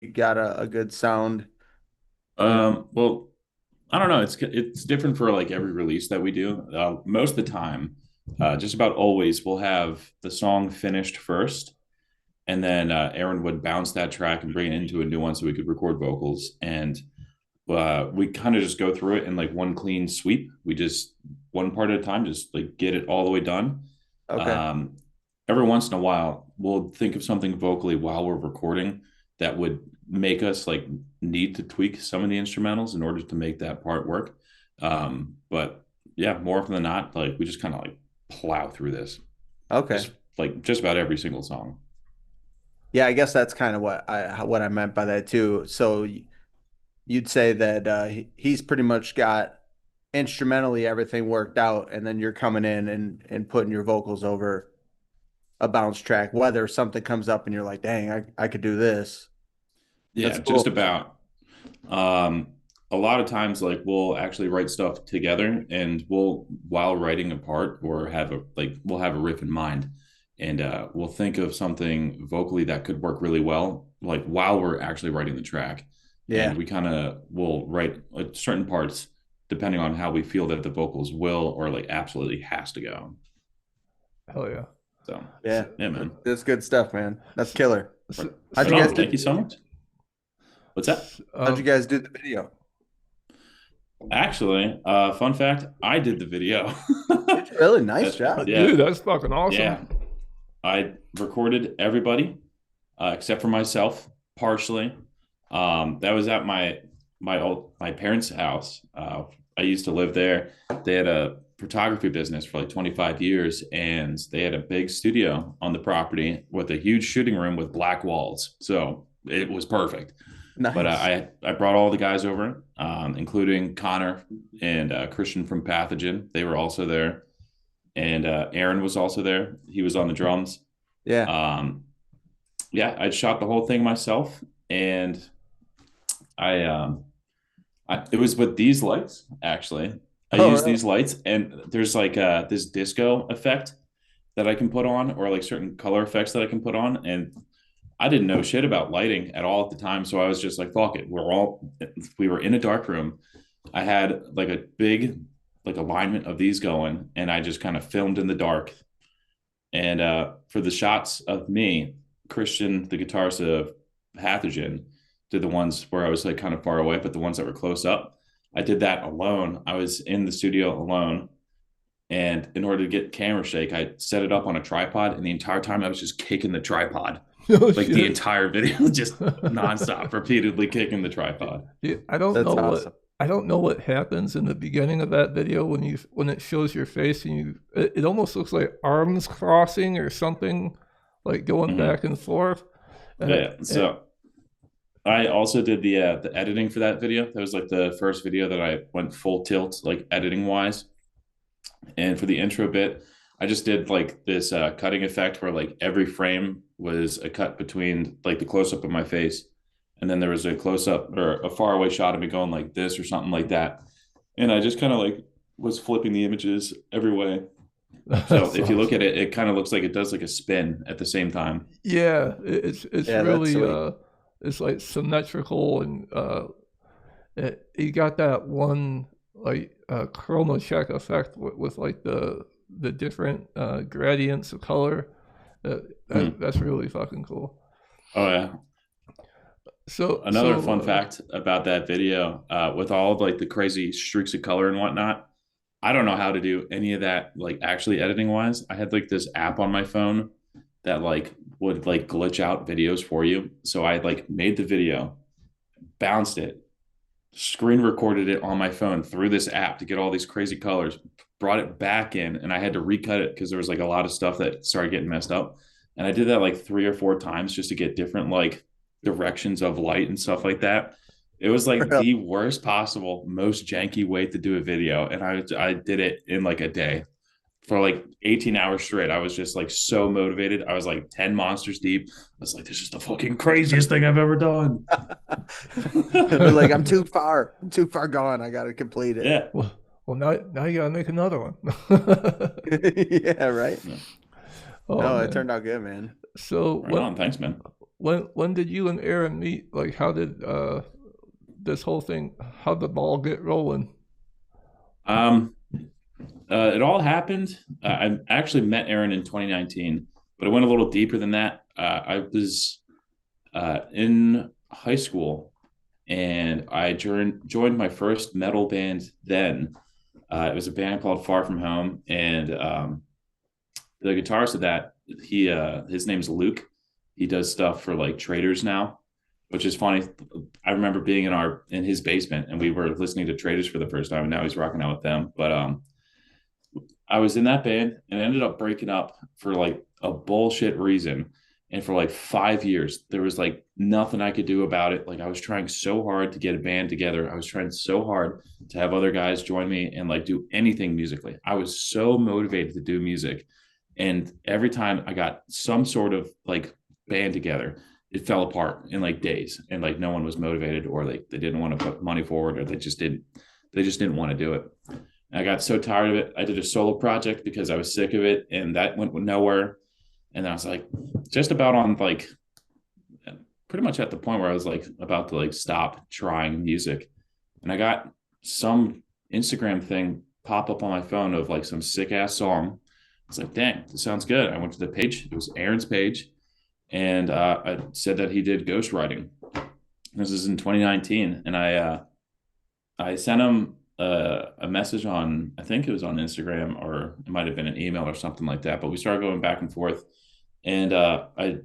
got a good sound, you know? Well, I don't know. It's different for like every release that we do. Most of the time, just about always, we'll have the song finished first, and then Aaron would bounce that track and bring it into a new one so we could record vocals. And we kind of just go through it in like one clean sweep. We just one part at a time, just like get it all the way done. Okay. Um, every once in a while, we'll think of something vocally while we're recording that would make us like need to tweak some of the instrumentals in order to make that part work. But yeah, more often than not, like we just kind of like plow through this, Okay. just about every single song. Yeah, I guess that's kind of what I meant by that too. So you'd say that he's pretty much got instrumentally everything worked out, and then you're coming in and putting your vocals over a bounce track, whether something comes up and you're like, dang, I could do this. That's Yeah, just cool. about. Um, a lot of times, like we'll actually write stuff together, and we'll while writing a part or have a like we'll have a riff in mind, and we'll think of something vocally that could work really well, like while we're actually writing the track, and Yeah. we kind of will write certain parts depending on how we feel that the vocals will or like absolutely has to go. Oh So, yeah. so Yeah. yeah, man. That's good stuff, man. That's So, killer. How'd Right you guys on. do Thank the you so video? much. What's that? How'd you guys do the video? Actually, fun fact, I did the video. Did you really? Nice job. Yeah, dude, that's fucking awesome. yeah. I recorded everybody except for myself, partially. That was at my parents' house. I used to live there. They had a photography business for like 25 years, and they had a big studio on the property with a huge shooting room with black walls. So it was perfect. But Nice. I brought all the guys over, including Connor and Christian from Pathogen. They were also there, and Aaron was also there. He was on the drums. Yeah. Um, yeah, I shot the whole thing myself, and I, um, it was with these lights actually. I Oh, use really? these lights, and there's like this disco effect that I can put on, or like certain color effects that I can put on, and I didn't know shit about lighting at all at the time, so I was just like, "Fuck it." We were in a dark room. I had like a big like alignment of these going, and I just kind of filmed in the dark. And for the shots of me, Christian, the guitarist of Pathogen, did the ones where I was like kind of far away, but the ones that were close up, I did that alone. I was in the studio alone. And in order to get camera shake, I set it up on a tripod. And the entire time I was just kicking the tripod, Oh like the shit. entire video, just nonstop, repeatedly kicking the tripod. Yeah, That's awesome. I don't know what happens in the beginning of that video when it shows your face and it almost looks like arms crossing or something, like going Mm-hmm. back and forth. Yeah. And So I also did the editing for that video. That was like the first video that I went full tilt, like editing wise. And for the intro bit, I just did like this cutting effect where like every frame was a cut between like the close up of my face, and then there was a close up or a far away shot of me going like this or something like that. And I just kind of like was flipping the images every way. So that's if you look at awesome. it, it kind of looks like it does like a spin at the same time. Yeah, it's Yeah, that's really sweet. it's like symmetrical and you got that one like chrono check effect with like the different gradients of color. Hmm. That's really fucking cool. Oh yeah. So Another so fun fact about that video, with all of like the crazy streaks of color and whatnot, I don't know how to do any of that, like actually editing wise. I had like this app on my phone that like would like glitch out videos for you. So I like made the video, bounced it, screen recorded it on my phone through this app to get all these crazy colors, brought it back in, and I had to recut it because there was like a lot of stuff that started getting messed up. And I did that like 3 or 4 times just to get different like directions of light and stuff like that. It was like the worst possible, most janky way to do a video. And I did it in like a day for like 18 hours straight. I was just like so motivated. I was like 10 monsters deep. I was like, this is the fucking craziest thing I've ever done. But like, I'm too far gone. I got to complete it. Yeah. well now you gotta make another one. Yeah, right. Yeah. Oh No, it man. turned out good, man. So Right on. Thanks, man. when did you and Aaron meet? Like, how did this whole thing? How did the ball get rolling? Um, it all happened. I actually met Aaron in 2019, but it went a little deeper than that. I was in high school, and I joined my first metal band then. It was a band called Far From Home, and the guitarist of that, his name's Luke. He does stuff for like traders now, which is funny. I remember being in his basement, and we were listening to Traders for the first time, and now he's rocking out with them. But I was in that band and ended up breaking up for like a bullshit reason. And for like 5 years, there was like nothing I could do about it. Like I was trying so hard to get a band together. I was trying so hard to have other guys join me and like do anything musically. I was so motivated to do music. And every time I got some sort of like band together, it fell apart in like days. And like no one was motivated, or like they didn't want to put money forward, or they just didn't want to do it. I got so tired of it. I did a solo project because I was sick of it, and that went nowhere. And I was like, just about on like pretty much at the point where I was like about to like stop trying music. And I got some Instagram thing pop up on my phone of like some sick ass song. I was like, dang, this sounds good. I went to the page. It was Aaron's page. And I said that he did ghostwriting. This is in 2019. And I sent him a message on, I think it was on Instagram, or it might have been an email or something like that. But we started going back and forth, and I,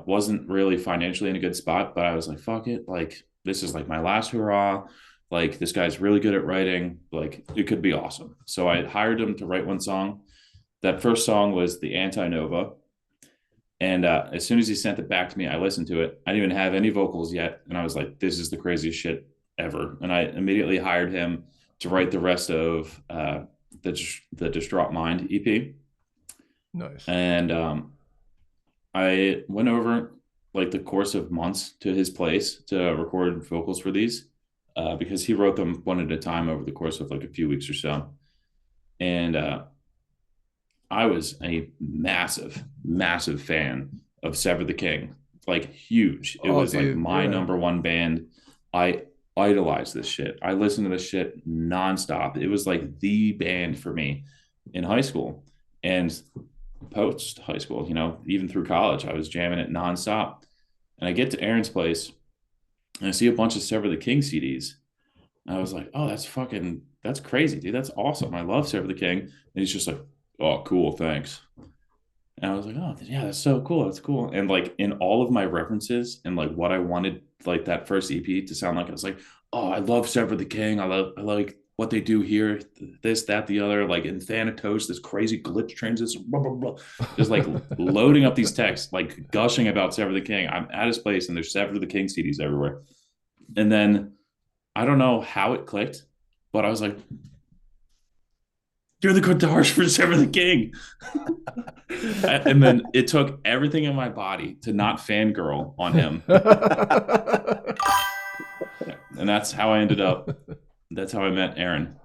wasn't really financially in a good spot. But I was like, fuck it, like this is like my last hurrah. Like this guy's really good at writing. Like it could be awesome. So I hired him to write one song. That first song was the Anti Nova. And as soon as he sent it back to me, I listened to it. I didn't even have any vocals yet. And I was like, this is the craziest shit ever. And I immediately hired him to write the rest of the Distraught Mind EP. Nice. And I went over like the course of months to his place to record vocals for these, because he wrote them one at a time over the course of like a few weeks or so. And I was a massive, massive fan of Sever the King, like huge. It Oh, was like dude, my yeah. number one band. I idolized this shit. I listened to this shit nonstop. It was like the band for me in high school and post high school, even through college. I was jamming it nonstop. And I get to Aaron's place and I see a bunch of Sever the King CDs. And I was like, oh, that's crazy, dude. That's awesome. I love Sever the King. And he's just like, oh, cool, thanks. And I was like, oh, yeah, that's so cool. That's cool. And like in all of my references and like what I wanted, like that first EP to sound like, I was like, oh, I love Sever the King. I like what they do here, this, that, the other, like in Thanatos, this crazy glitch transition, blah, blah, blah. Just like loading up these texts, like gushing about Sever the King. I'm at his place and there's Sever the King CDs everywhere. And then I don't know how it clicked, but I was like, you're the guitarist for Sever the King. And then it took everything in my body to not fangirl on him. And that's how I ended up. That's how I met Aaron.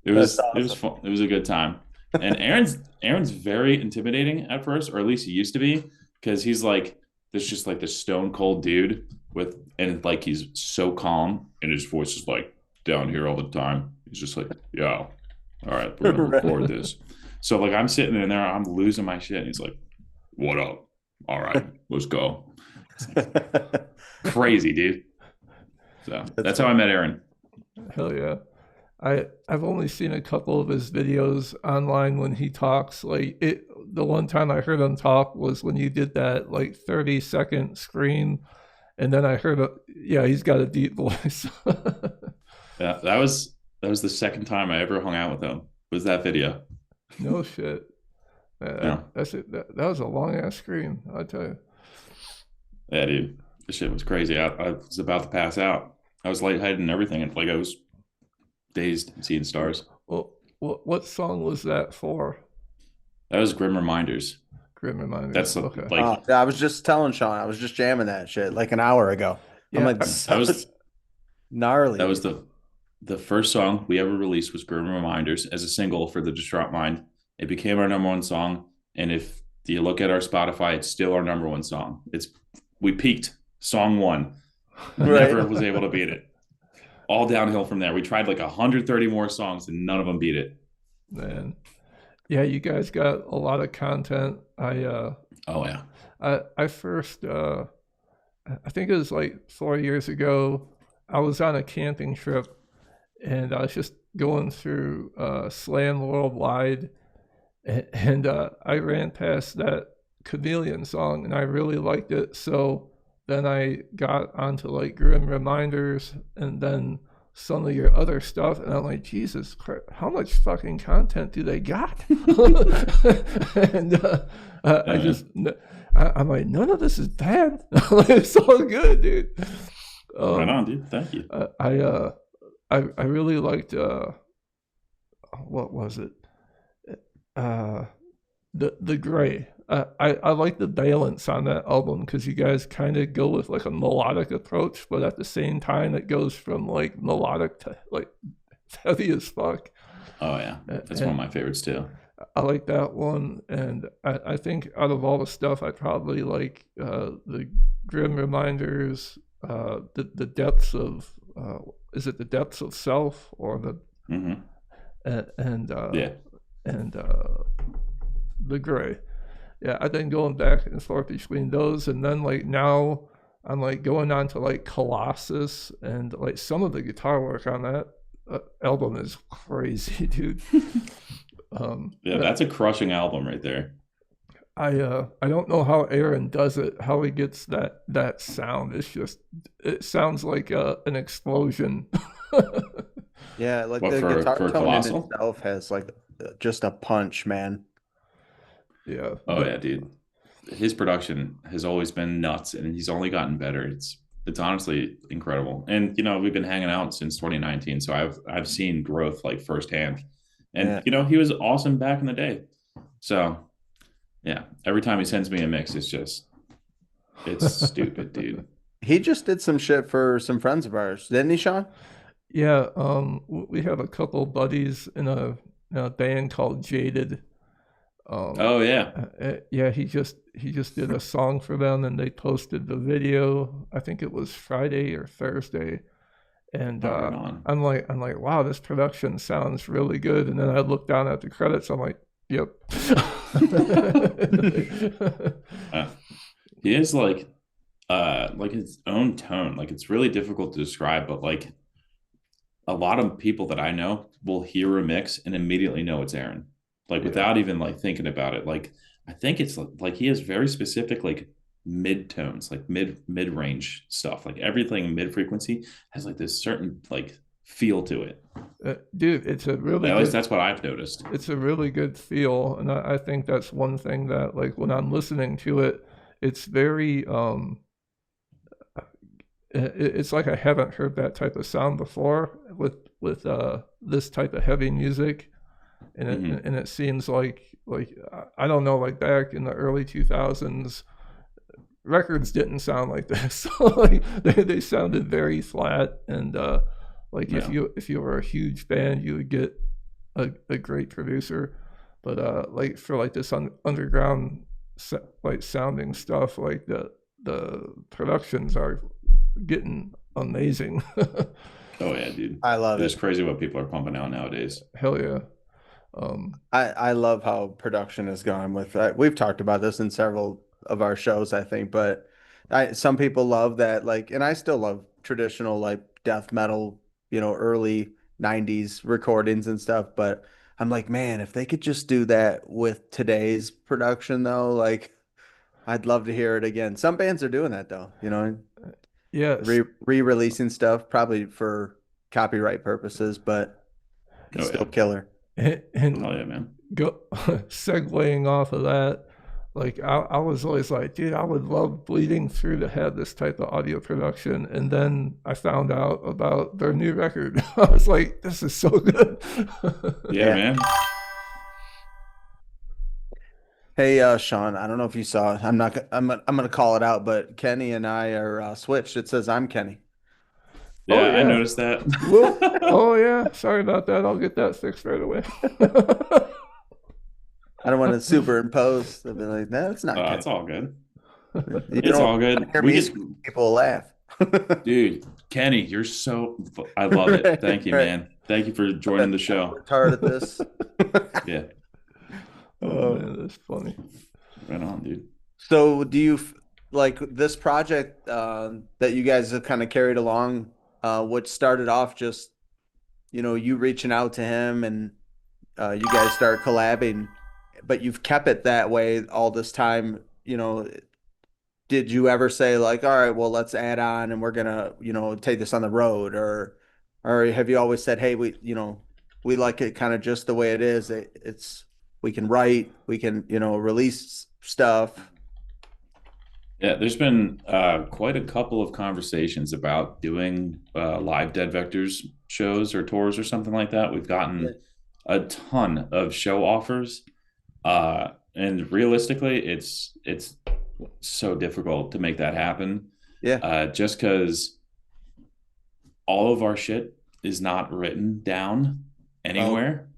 It That's was it was awesome. fun. It was a good time. And Aaron's very intimidating at first, or at least he used to be, because he's like this just like this stone cold dude and like he's so calm and his voice is like down here all the time. He's just like, yeah, all right, we're gonna record this. So like I'm sitting in there, I'm losing my shit. And he's like, what up? All right, let's go. Crazy, dude. So that's how I met Aaron. Hell yeah. I've only seen a couple of his videos online when he talks. Like it, the one time I heard him talk was when you did that like 30-second scream, and then I heard, yeah, he's got a deep voice. Yeah, that was the second time I ever hung out with him. Was that video? No shit. Yeah, That's it. That was a long ass scream. I tell you. yeah, dude. This shit was crazy. I was about to pass out. I was lightheaded and everything, and like I was dazed and seeing stars. Well, what song was that for? That was Grim Reminders. Grim Reminders. That's Okay. like Yeah, I was just telling Sean, I was just jamming that shit like an hour ago. I'm Yeah. like, this that was sounds gnarly, that was dude. the first song we ever released was Grim Reminders as a single for the Distraught Mind. It became our number one song, and if Do you look at our Spotify? It's still our number one song. It's we peaked song one, Right. never was able to beat it. All downhill from there. We tried like 130 more songs and none of them beat it. Man. Yeah, you guys got a lot of content. Oh yeah. I first I think it was like 4 years ago. I was on a camping trip and I was just going through Slam Worldwide, and I ran past that Chameleon song, and I really liked it. So then I got onto like Grim Reminders, and then some of your other stuff, and I'm like, Jesus Christ, how much fucking content do they got? And I Yeah, just, I'm like, none of this is bad. It's all good, dude. right Um, on, dude. Thank you. I really liked what was it? Uh, the gray. I like the balance on that album because you guys kind of go with like a melodic approach, but at the same time it goes from like melodic to like heavy as fuck. Oh yeah. That's one of And my favorites too. I like that one, and I think out of all the stuff, I probably like the Grim Reminders, the depths of is it the depths of self or the Mm-hmm. and Yeah. and the gray. Yeah, I've been going back and forth between those, and then like now I'm like going on to like Colossus, and like some of the guitar work on that album is crazy, dude. Yeah, Yeah, that's a crushing album right there. I don't know how Aaron does it, how he gets that sound. It's just it sounds like an explosion. Yeah, like What the guitar for tone in Colossal? itself has like just a punch, man. Yeah, Oh yeah, dude. His production has always been nuts, and he's only gotten better. It's honestly incredible. And we've been hanging out since 2019, so I've seen growth like firsthand. And Yeah. he was awesome back in the day. So yeah, every time he sends me a mix, it's stupid, dude. He just did some shit for some friends of ours, didn't he, Sean? yeah. We have a couple buddies in a band called Jaded. Oh yeah, Yeah, he just did a song for them, and they posted the video. I think it was Friday or Thursday, and oh right on. I'm like, wow, this production sounds really good. And then I look down at the credits. I'm like, yep. Uh, he is like his own tone. Like it's really difficult to describe, but like a lot of people that I know will hear a mix and immediately know it's Aaron, like Yeah. without even like thinking about it. Like I think it's like he has very specific like mid tones, like mid range stuff. Like everything mid frequency has like this certain like feel to it. Dude, it's a really At least good that's what I've noticed. it's a really good feel, and I think that's one thing that like when I'm listening to it, it's very it's like I haven't heard that type of sound before with this type of heavy music, and Mm-hmm. it seems like I don't know, like back in the early 2000s records didn't sound like this. So like they sounded very flat, and like Yeah. if you were a huge band you would get a great producer, but like for like this underground like sounding stuff, like the productions are getting amazing. Oh yeah, dude. I love It is it. crazy what people are pumping out nowadays. Hell yeah. um I love how production has gone with we've talked about this in several of our shows, I think, but some people love that like, and I still love traditional like death metal, early 90s recordings and stuff, but I'm like, man, if they could just do that with today's production though, like I'd love to hear it again. Some bands are doing that though, yes. re-releasing stuff probably for copyright purposes, but it's Oh still yeah. killer. And Oh yeah, man. go segueing off of that, like I was always like, dude, I would love Bleeding Through to have this type of audio production, and then I found out about their new record. I was like, this is so good. Yeah, Yeah. man. Hey, Sean, I don't know if you saw it. I'm gonna call it out, but Kenny and I are switched. It says I'm Kenny. Oh Yeah, I yeah. noticed that. Well, oh yeah, sorry about that. I'll get that fixed right away. I don't want to superimpose. I'll be like, no, it's not good. It's all good. You It's don't all want to good. hear We me get, scream, people will laugh. dude, Kenny, you're so, I love it. Right, Thank you, right. man. Thank you for joining I've the show. worked hard at this. Yeah, Oh Oh. man, that's funny. right on, dude. So do you like this project that you guys have kind of carried along, which started off just, you reaching out to him and you guys start collabing, but you've kept it that way all this time, did you ever say like, all right, well, let's add on and we're gonna, take this on the road or have you always said, hey, we like it kind of just the way it is. It's we can write, we can, release stuff. Yeah, there's been quite a couple of conversations about doing live Dead Vectors shows or tours or something like that. We've Yeah. gotten a ton of show offers, and realistically, it's so difficult to make that happen, Yeah. just because all of our shit is not written down Oh, anywhere.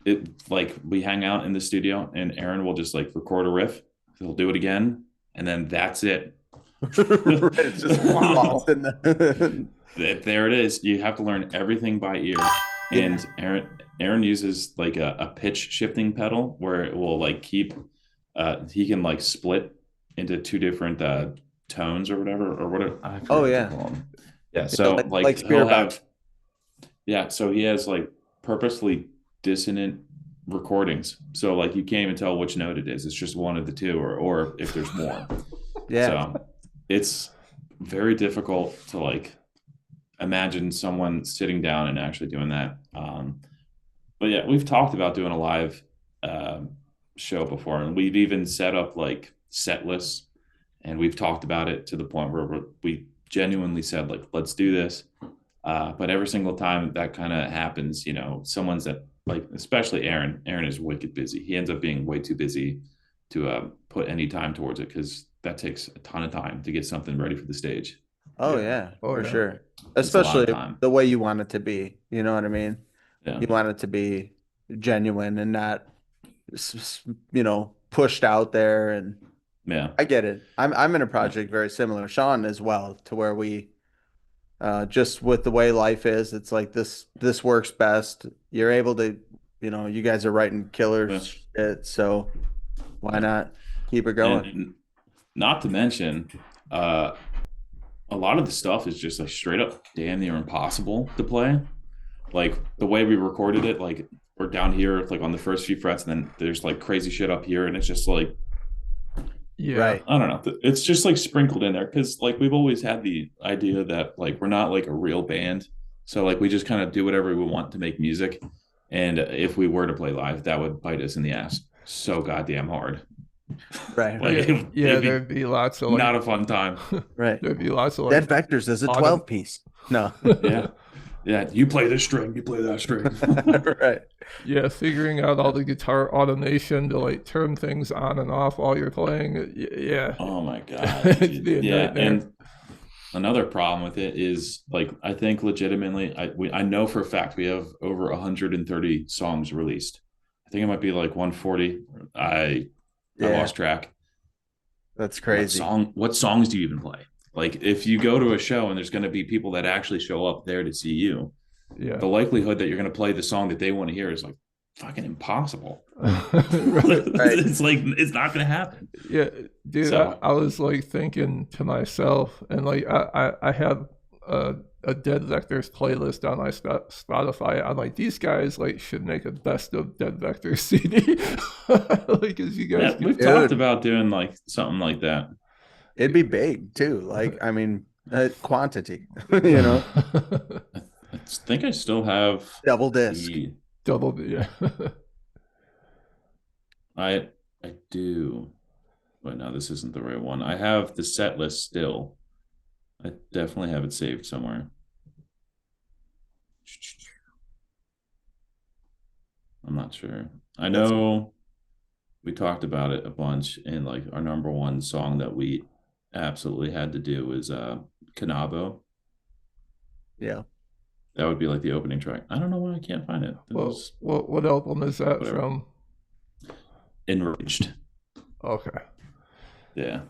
It like we hang out in the studio, and Aaron will just like record a riff. He'll do it again, and then that's it. right. It's just lost Wow. in the There it is. You have to learn everything by ear. yeah. And Aaron uses like a pitch shifting pedal where it will like keep he can like split into two different tones or whatever. I forget Oh what they're yeah. called. Yeah, Yeah, so like like he'll spirit box. have yeah, so he has like purposely dissonant recordings. So like you can't even tell which note it is. It's just one of the two or if there's more. Yeah. So it's very difficult to like imagine someone sitting down and actually doing that. But yeah, we've talked about doing a live uh, show before, and we've even set up like set lists, and we've talked about it to the point where we genuinely said like, let's do this. But every single time that kind of happens, someone's that like, especially Aaron. Aaron is wicked busy. He ends up being way too busy to put any time towards it because that takes a ton of time to get something ready for the stage. Oh Yeah. yeah, Oh for yeah. sure. It's a lot of Especially time. the way you want it to be. You know what I mean? Yeah, You want it to be genuine and not, pushed out there. And yeah, I get it. I'm in a project very similar, Sean as well, to where we just with the way life is, it's like this works best. You're able to, you guys are writing killer yeah. shit, so why Yeah. not keep it And, going? and not to mention, uh, a lot of the stuff is just like straight up damn near impossible to play. Like the way we recorded it, like we're down here, like on the first few frets, and then there's like crazy shit up here, and it's just like Yeah. Right. I don't know, it's just like sprinkled in there because like we've always had the idea that like we're not like a real band, so like we just kind of do whatever we want to make music, and if we were to play live, that would bite us in the ass so goddamn hard. Right, Like right, Yeah. Yeah. it'd be There'd be lots of like. not a fun time. right. There'd be lots of like Deadvectors is a autumn. 12 piece. No. Yeah. Yeah. You play this string, you play that string. Right. Yeah, figuring out all the guitar automation to like turn things on and off while you're playing. Yeah, Oh my God. it'd be a Yeah. nightmare. And another problem with it is like, I think legitimately, I know for a fact we have over 130 songs released. I think it might be like 140. I Yeah, lost track. that's crazy. What songs do you even play? Like if you go to a show and there's going to be people that actually show up there to see you, Yeah. the likelihood that you're going to play the song that they want to hear is like fucking impossible. Right. Right. It's like it's not going to happen. Yeah, dude, So I was like thinking to myself, and like I have a Dead Vectors playlist on my Spotify. I'm like, these guys like should make a best of Dead Vectors CD. Like, as you guys yeah, can. we've talked Dude, about doing like something like that. it'd be big too. Like, I mean, quantity, you know, I think I still have double disc. the Double, yeah. I I do, but no, this isn't the right one. I have the set list still. I definitely have it saved somewhere. I'm not sure. I That's know we talked about it a bunch, and like our number one song that we absolutely had to do is Canabo. yeah. That would be like the opening track. I don't know why I can't find it. This Well, is what album is that whatever. from? enraged. Okay. Yeah.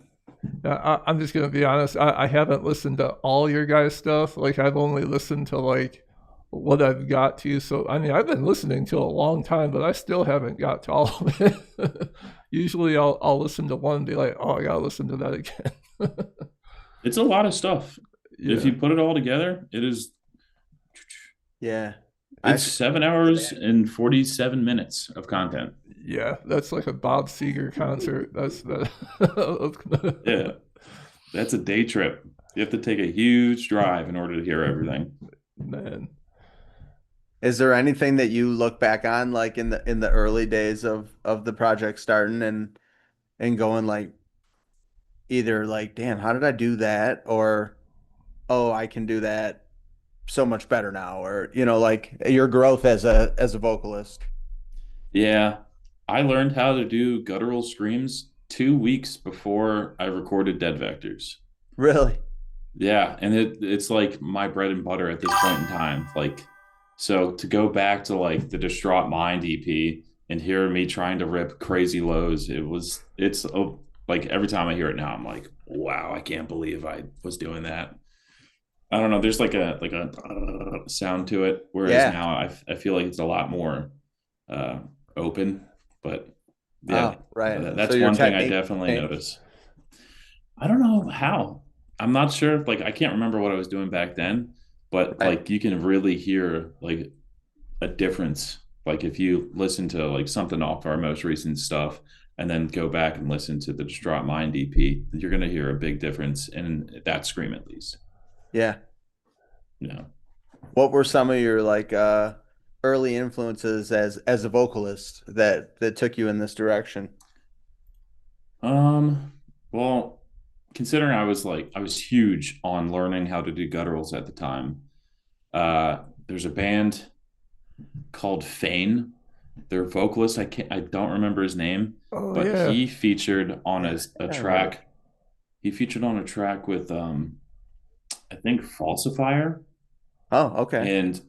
I'm just gonna be honest. I haven't listened to all your guys' stuff. Like I've only listened to like what I've got to. So I mean, I've been listening to a long time, but I still haven't got to all of it. Usually, I'll listen to one and be like, oh, I gotta listen to that again. It's a lot of stuff. If Yeah, you put it all together, Yeah. I it's feel 7 hours that. and 47 minutes of content. yeah. That's like a Bob Seger concert. That's that. Yeah. That's a day trip. You have to take a huge drive in order to hear everything. Man. Is there anything that you look back on like in the early days of the project starting and going like either like, damn, how did I do that? Or, oh, I can do that so much better now, or like your growth as a vocalist. Yeah. I learned how to do guttural screams 2 weeks before I recorded Deadvectors. Really? Yeah, and it's like my bread and butter at this point in time. Like, so to go back to like the Distraught Mind EP and hear me trying to rip crazy lows, it's like every time I hear it now, I'm like, wow, I can't believe I was doing that. I don't know. There's like a sound to it, whereas Yeah. now I feel like it's a lot more uh, open. But yeah, Oh, right. So that's your one thing I technique definitely changed. notice. I don't know how. I'm not sure. Like, I can't remember what I was doing back then, but Right. like, you can really hear like a difference. Like, if you listen to like something off our most recent stuff and then go back and listen to the Distraught Mind EP, you're going to hear a big difference in that scream, at least. Yeah. Yeah. What were some of your like early influences as a vocalist that took you in this direction? Um, well, considering I was huge on learning how to do gutturals at the time. There's a band called Fane. Their vocalist, I don't remember his name, Oh but yeah. he featured on Yeah, a I remember. track. He featured on a track with I think Falsifier, Oh, okay. and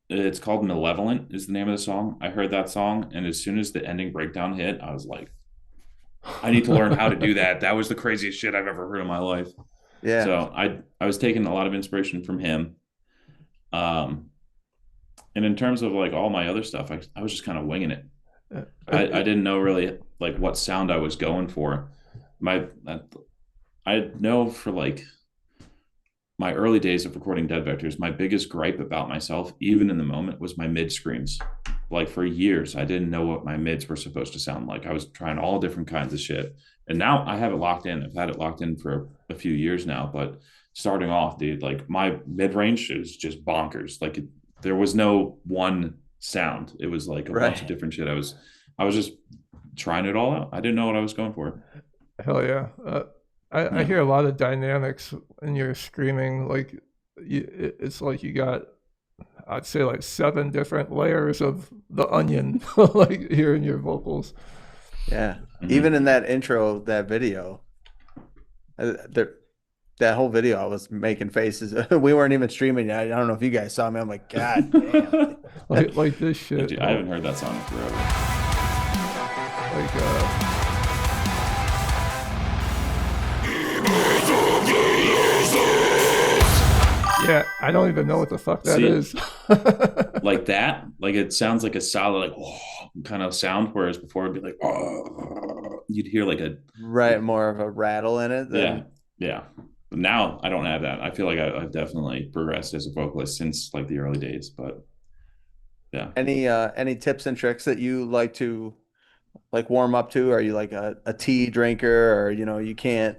it's called Malevolent is the name of the song. I heard that song, and as soon as the ending breakdown hit, I was like, I need to learn how to do that. That was the craziest shit I've ever heard in my life. Yeah. So I was taking a lot of inspiration from him. Um, and in terms of like all my other stuff, I was just kind of winging it. I didn't know really like what sound I was going for. My I know for like my early days of recording Deadvectors, my biggest gripe about myself, even in the moment, was my mid screams. Like for years, I didn't know what my mids were supposed to sound like. I was trying all different kinds of shit. And now I have it locked in. I've had it locked in for a few years now. But starting off, dude, like my mid range is just bonkers. Like there was no one sound. It was like a bunch of Right. different shit. I was just trying it all out. I didn't know what I was going for. Hell yeah. I Yeah. hear a lot of dynamics in your screaming. Like, it's like you got, I'd say, like 7 different layers of the onion, like hearing your vocals. Yeah. Even Mm-hmm. in that intro of that video, there that whole video, I was making faces. We weren't even streaming yet. I don't know if you guys saw me. I'm like, God damn. Like this Yeah, shit. dude, I haven't heard that song in forever. Like, yeah, I don't even know what the fuck that See, is. like that, like it sounds like a solid, like oh, kind of sound. Whereas before it'd be like, oh, you'd hear like a, Right, more of a rattle in it yeah, than yeah. But now I don't have that. I feel like I've definitely progressed as a vocalist since like the early days. But yeah, any tips and tricks that you like to like warm up to? Are you like a tea drinker, or you can't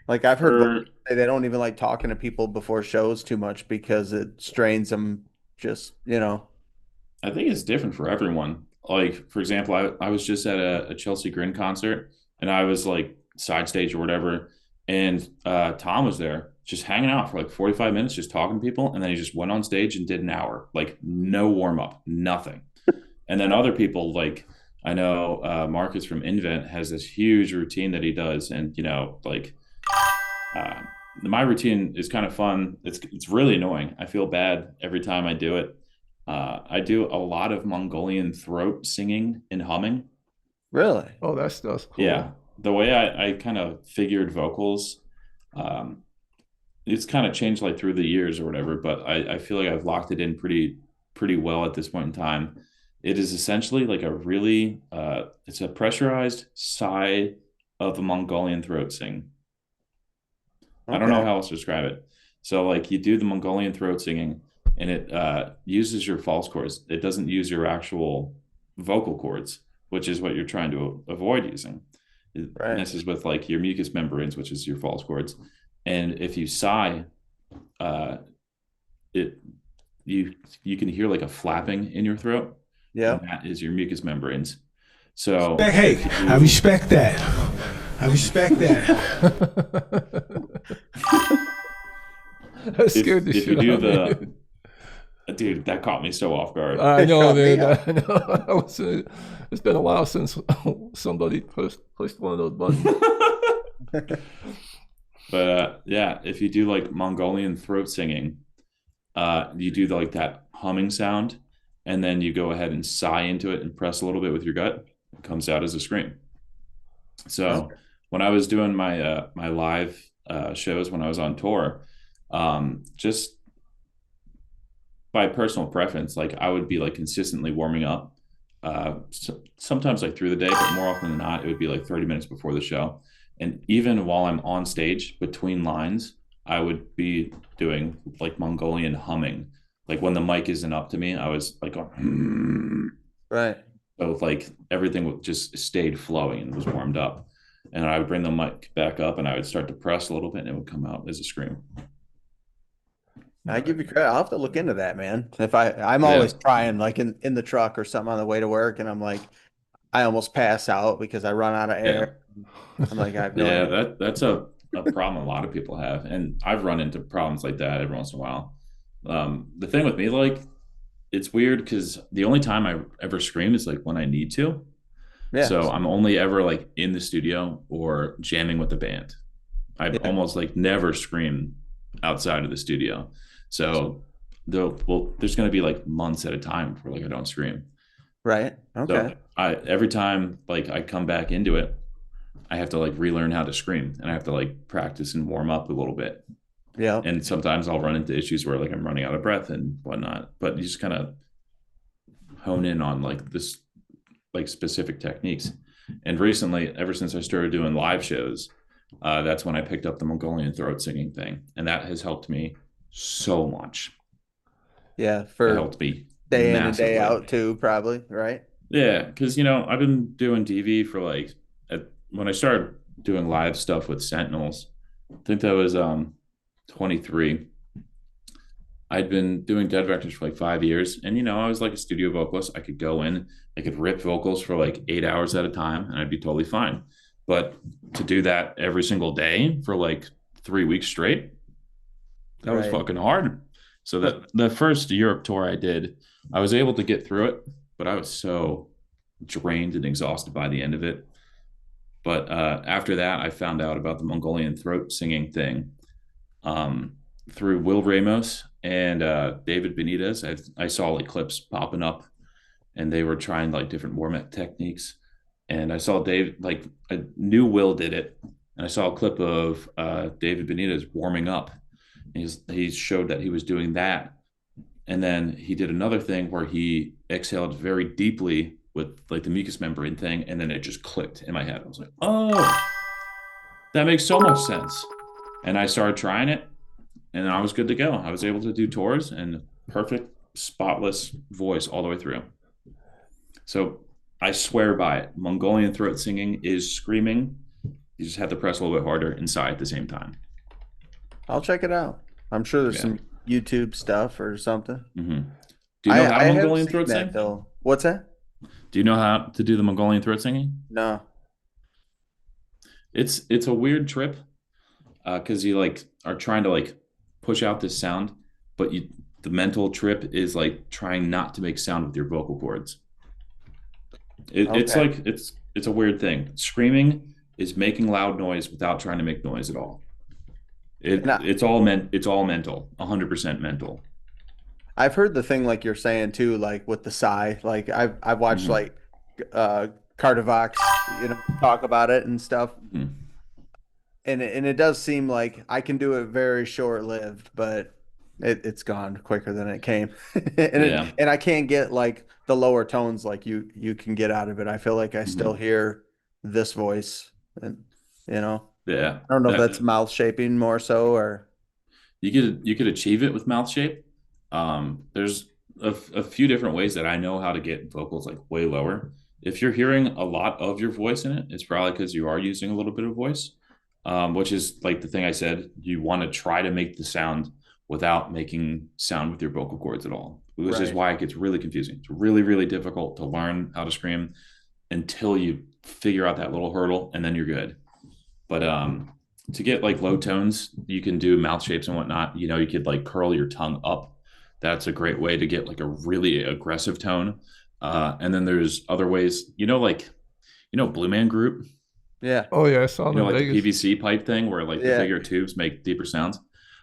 like I've heard vocalists for say they don't even like talking to people before shows too much because it strains them just. I think it's different for everyone. Like, for example, I was just at a Chelsea Grin concert and I was like side stage or whatever. And Tom was there just hanging out for like 45 minutes, just talking to people. And then he just went on stage and did an hour, like no warm up, nothing. And then other people, like, I know Marcus from Invent has this huge routine that he does. And, like, uh, my routine is kind of fun. It's really annoying. I feel bad every time I do it. I do a lot of Mongolian throat singing and humming. Really? Oh, that stuff's Yeah, cool. the way I kind of figured vocals, um, it's kind of changed like through the years or whatever, but I feel like I've locked it in pretty well at this point in time. It is essentially like a really it's a pressurized sigh of a Mongolian throat sing. I don't know Okay. how else to describe it. So like you do the Mongolian throat singing and it uses your false cords. It doesn't use your actual vocal cords, which is what you're trying to avoid using. It Right. messes with like your mucous membranes, which is your false cords. And if you sigh, uh, it you you can hear like a flapping in your throat, and Yep. that is your mucous membranes. So Hey, if I you respect that. I respect that. That scared the if you shit do out of me. the dude, that caught me so off guard. I It know, caught me dude. up. I know. It's been a while since somebody pushed one of those buttons. But yeah, if you do like Mongolian throat singing, you do like that humming sound, and then you go ahead and sigh into it and press a little bit with your gut. It comes out as a scream. So Okay. when I was doing my live shows when I was on tour, just by personal preference, like I would be like consistently warming up. Sometimes like through the day, but more often than not, it would be like 30 minutes before the show. And even while I'm on stage between lines, I would be doing like Mongolian humming. Like when the mic isn't up to me, I was like going, Right. so like everything just stayed flowing and was warmed up. And I would bring the mic back up and I would start to press a little bit and it would come out as a scream. I give you credit. I'll have to look into that, man. I'm Yeah. always trying, like in the truck or something on the way to work, and I'm like, I almost pass out because I run out of Yeah. air. I'm like, I have no Yeah, idea. that's a problem a lot of people have, and I've run into problems like that every once in a while. The thing with me, like, it's weird because the only time I ever scream is like when I need to. Yeah. So I'm only ever like in the studio or jamming with the band. I Yeah. almost like never scream outside of the studio. So there's going to be like months at a time before like I don't scream. Right. So Okay. I every time like I come back into it, I have to like relearn how to scream and I have to like practice and warm up a little bit. Yeah. And sometimes I'll run into issues where like I'm running out of breath and whatnot. But you just kind of hone in on like this like specific techniques. And recently, ever since I started doing live shows, that's when I picked up the Mongolian throat singing thing, and that has helped me so much. Yeah. It For helped me day in and day massively. out too, probably. Right. Yeah, because I've been doing TV for like when I started doing live stuff with Sentinels. I think that was 23. I'd been doing Deadvectors for like 5 years, and I was like a studio vocalist. I could go in, I could rip vocals for like 8 hours at a time, and I'd be totally fine. But to do that every single day for like 3 weeks straight, that was Right. fucking hard. So that the first Europe tour I did, I was able to get through it, but I was so drained and exhausted by the end of it. But after that, I found out about the Mongolian throat singing thing, um, through Will Ramos and David Benitez. I saw like clips popping up, and they were trying like different warm up techniques. And I saw Dave, like I knew Will did it, and I saw a clip of David Benitez warming up. He showed that he was doing that, and then he did another thing where he exhaled very deeply with like the mucous membrane thing, and then it just clicked in my head. I was like, oh, that makes so much sense. And I started trying it, and I was good to go. I was able to do tours and perfect, spotless voice all the way through. So I swear by it. Mongolian throat singing is screaming. You just have to press a little bit harder inside at the same time. I'll check it out. I'm sure there's Yeah. some YouTube stuff or something. Mm-hmm. Do you know how to I have Mongolian seen throat that sing? though. What's that? Do you know how to do the Mongolian throat singing? No. It's a weird trip because you like are trying to like push out this sound, but the mental trip is like trying not to make sound with your vocal cords. It's Okay. like it's a weird thing. Screaming is making loud noise without trying to make noise at all. And It's all mental, 100% mental. I've heard the thing like you're saying too, like with the sigh. Like I've watched Mm-hmm. like uh Cardivox, talk about it and stuff. Mhm. And it does seem like I can do it very short lived, but it's gone quicker than it came. Yeah. And I can't get like the lower tones like you can get out of it. I feel like I still Mhm. hear this voice, and you know, Yeah. I don't know if That that's mouth shaping more so or you could achieve it with mouth shape. There's a few different ways that I know how to get vocals like way lower. If you're hearing a lot of your voice in it, it's probably because you are using a little bit of voice, which is like the thing I said. You want to try to make the sound without making sound with your vocal cords at all, which is right. why it gets really confusing. It's really, really difficult to learn how to scream until you figure out that little hurdle, and then you're good. But to get like low tones, you can do mouth shapes and whatnot. You could like curl your tongue up. That's a great way to get like a really aggressive tone. And then there's other ways, like Blue Man Group, Yeah. Oh yeah, I saw them in like the Vegas. PVC pipe thing where like the Yeah. bigger tubes make deeper sounds.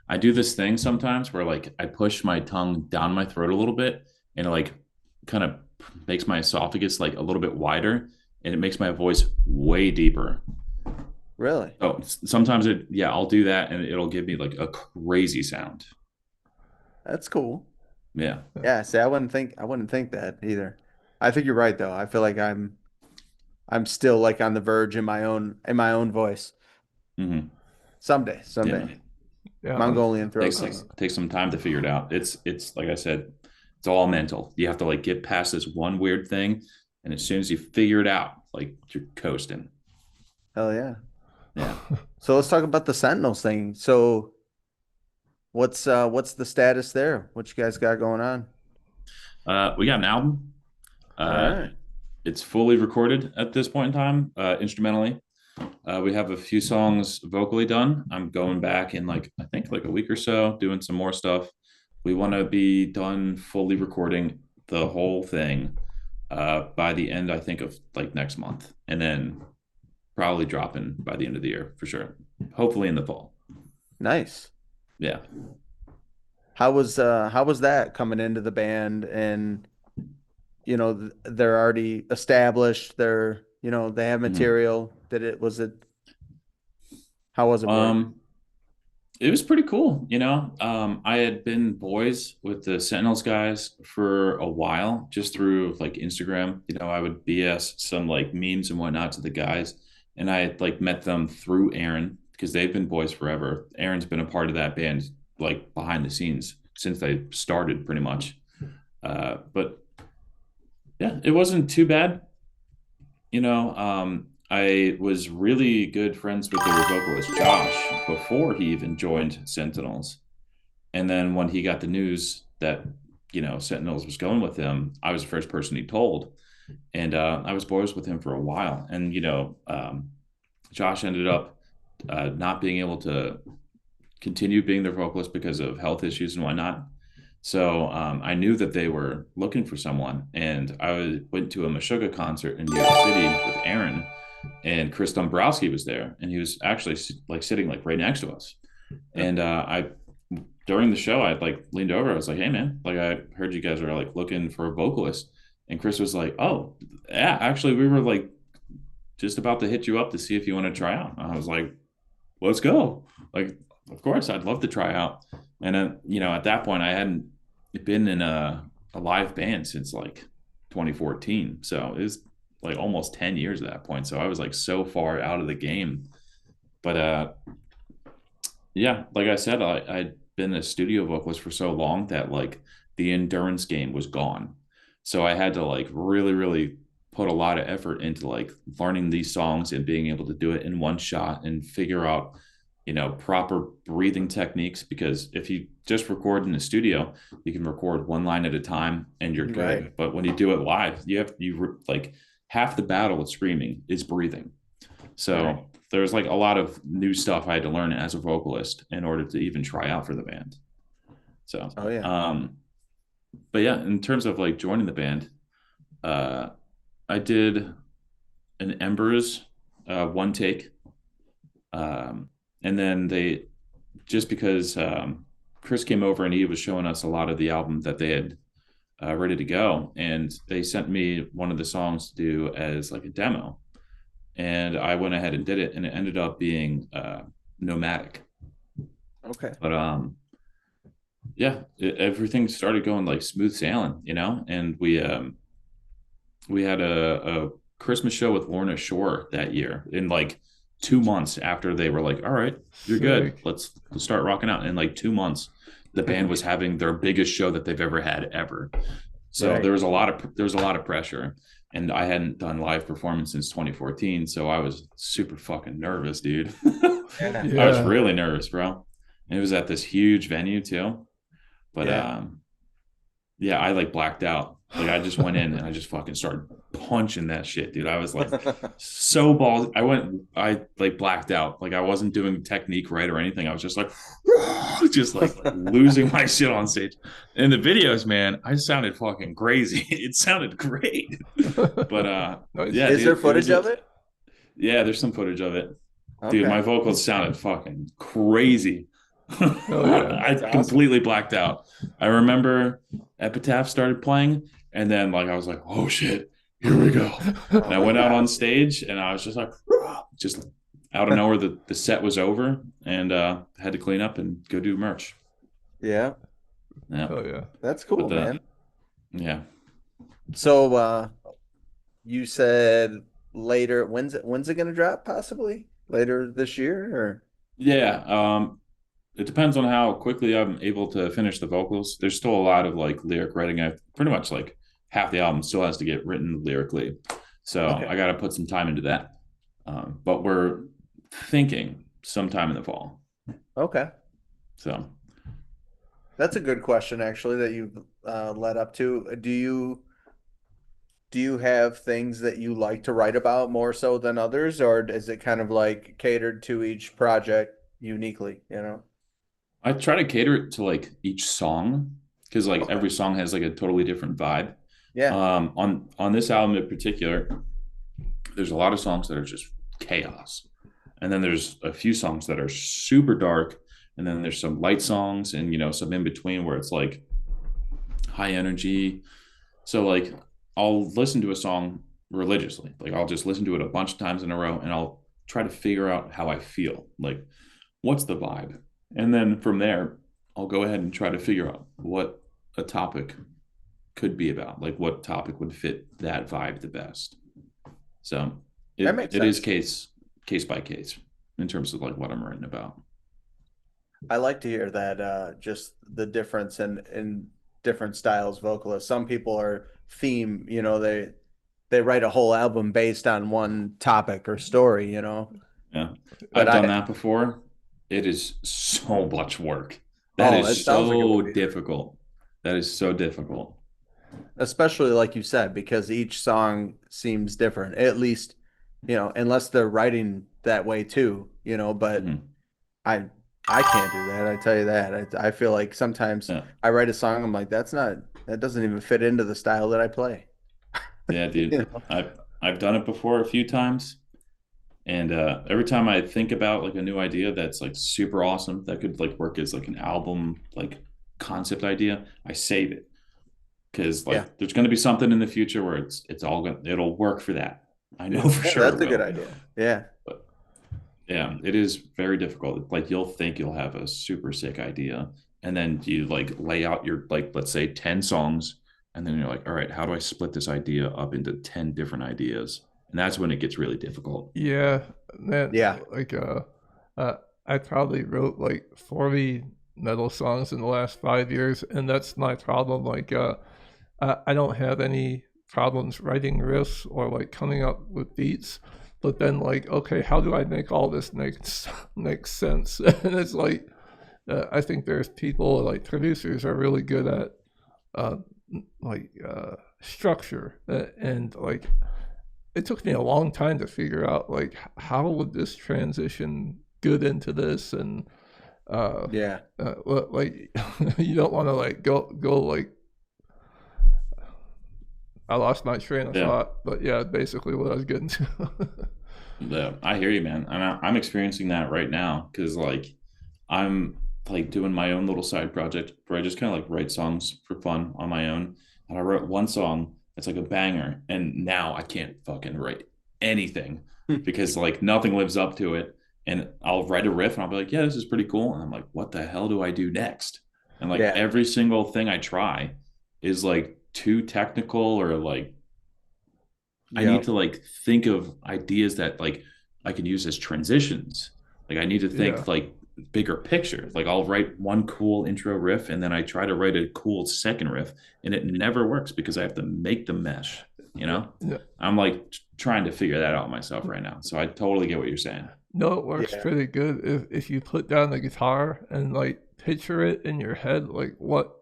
I do this thing sometimes where like I push my tongue down my throat a little bit and it like kind of makes my esophagus like a little bit wider and it makes my voice way deeper. Really? Oh, sometimes I'll do that and it'll give me like a crazy sound. That's cool. Yeah. Yeah, see, I wouldn't think that either. I think you're right though. I feel like I'm still like on the verge in my own voice. Hmm. Someday, Yeah. someday. Yeah, Mongolian throat Takes goat. takes some time to figure it out. It's like I said, it's all mental. You have to like get past this one weird thing, and as soon as you figure it out, like you're coasting. Hell yeah. Yeah. So let's talk about the Sentinels thing. So what's the status there? What you guys got going on? We got an album. All Uh, right. it's fully recorded at this point in time, instrumentally. We have a few songs vocally done. I'm going back in like I think like a week or so, doing some more stuff. We want to be done fully recording the whole thing by the end, I think, of like next month, and then probably dropping by the end of the year for sure. Hopefully in the fall. Nice. Yeah. How was that coming into the band and they're already established, they have Mhm. material. How was it for you? Um, it was pretty cool. I had been boys with the Sentinels guys for a while, just through like Instagram. I would BS some like memes and whatnot to the guys, and I had like met them through Aaron because they've been boys forever. Aaron's been a part of that band like behind the scenes since they started, pretty much. But yeah, it wasn't too bad. I was really good friends with their vocalist Josh before he even joined Sentinels. And then when he got the news that, Sentinels was going with him, I was the first person he told. And I was boys with him for a while. And, Josh ended up not being able to continue being their vocalist because of health issues and whatnot. So I knew that they were looking for someone. And I went to a Meshuggah concert in New York City with Aaron, and Chris Dombrowski was there. And he was actually like sitting like right next to us. And I during the show, I like leaned over. I was like, "Hey, man! Like, I heard you guys are like looking for a vocalist." And Chris was like, "Oh, yeah, actually, we were like just about to hit you up to see if you want to try out." And I was like, "Let's go!" Like, of course, I'd love to try out. And then, at that point, I hadn't been in a live band since like 2014, so it was like almost 10 years at that point. So I was like so far out of the game. But yeah, like I said, I'd been a studio vocalist for so long that like the endurance game was gone. So I had to like really, really put a lot of effort into like learning these songs and being able to do it in one shot and figure out, proper breathing techniques. Because if you just record in the studio, you can record one line at a time and you're Right. good. But when you do it live, like half the battle with screaming is breathing. Right. So there's like a lot of new stuff I had to learn as a vocalist in order to even try out for the band. So, Oh yeah. but yeah, in terms of like joining the band, uh, I did an Embers one take, um, and then they just because Chris came over and he was showing us a lot of the album that they had ready to go, and they sent me one of the songs to do as like a demo, and I went ahead and did it, and it ended up being Nomadic. Okay. But yeah, everything started going like smooth sailing, and we had a Christmas show with Lorna Shore that year in like 2 months after they were like, all right, you're good. Sick. Let's start rocking out. In like 2 months, the band was having their biggest show that they've ever had ever. So Right. there was a lot of pressure. And I hadn't done live performance since 2014. So I was super fucking nervous, dude. Yeah. I was Yeah. really nervous, bro. And it was at this huge venue too. But Yeah. yeah, I like blacked out. Like I just went in and I just fucking started punching that shit, dude. I was like so ballsy. I like blacked out. Like I wasn't doing technique right or anything. I was just like, just like losing my shit on stage. In the videos, man, I sounded fucking crazy. It sounded great. But Nice. yeah, Is there dude, footage of it? yeah, there's some footage of it. Dude, my Okay. vocals sounded fucking crazy. Hell yeah. I That's awesome. completely blacked out. I remember Epitaph started playing, and then like I was like, "Oh shit, here we go!" Oh And I my went out God. on stage, and I was just like, just out of nowhere, the set was over, and had to clean up and go do merch. Yeah. Yeah, Hell yeah. That's but cool, man. yeah, So you said later, when's it gonna drop possibly? Later this year or yeah. It depends on how quickly I'm able to finish the vocals. There's still a lot of like lyric writing. I pretty much like half the album still has to get written lyrically, so okay. I got to put some time into that. But we're thinking sometime in the fall. Okay. So That's a good question actually that you've led up to. Do you have things that you like to write about more so than others, or is it kind of like catered to each project uniquely, you know? I try to cater it to like each song because like Okay. every song has like a totally different vibe. Yeah. On this album in particular, there's a lot of songs that are just chaos, and then there's a few songs that are super dark, and then there's some light songs, and some in between where it's like high energy. So like I'll listen to a song religiously. Like I'll just listen to it a bunch of times in a row, and I'll try to figure out how I feel. Like what's the vibe? And then from there, I'll go ahead and try to figure out what a topic could be about, like what topic would fit that vibe the best. So That it makes it is sense. case by case in terms of like what I'm writing about. I like to hear that just the difference in different styles vocalists. Some people are theme, they write a whole album based on one topic or story, Yeah, But I've done I that before. It is so much work. That oh, is it sounds like it so would be. difficult. That is so difficult. Especially like you said, because each song seems different. At least, unless they're writing that way too, but Mhm. I I can't do that. I tell you that. I feel like sometimes Yeah, I write a song, I'm like, that doesn't even fit into the style that I play. yeah, You dude. know? I've done it before a few times. And every time I think about like a new idea that's like super awesome that could like work as like an album like concept idea, I save it because Yeah. like there's going to be something in the future where it's all going it'll work for that. I know for Yeah, sure it that's a good will. idea. Yeah. But yeah, it is very difficult. Like you'll think you'll have a super sick idea, and then you like lay out your like let's say 10 songs, and then you're like, all right, how do I split this idea up into 10 different ideas? And that's when it gets really difficult. Yeah, man. Yeah. Like, uh, I probably wrote like 40 metal songs in the last 5 years, and that's my problem. Like, I don't have any problems writing riffs or like coming up with beats, but then like, okay, how do I make all this make sense? And it's like, I think there's people like producers are really good at uh, structure and like it took me a long time to figure out like how would this transition good into this and uh Yeah. like you don't want to like go like I lost my train of Yeah. thought, but yeah, basically what I was getting to. Yeah, I hear you, man. And I'm experiencing that right now because like I'm like doing my own little side project where I just kind of like write songs for fun on my own. and I wrote one song that's like a banger, and now I can't fucking write anything because like nothing lives up to it. And I'll write a riff and I'll be like, yeah, this is pretty cool. And I'm like, what the hell do I do next? And like Yeah. every single thing I try is like too technical, or like I Yeah. need to like think of ideas that like I can use as transitions. Like I need to Yeah. think like bigger picture. Like I'll write one cool intro riff and then I try to write a cool second riff and it never works because I have to make the mesh, you know? No, I'm like trying to figure that out myself right now. So I totally get what you're saying. no, it works Yeah. pretty good if you put down the guitar and like picture it in your head, like what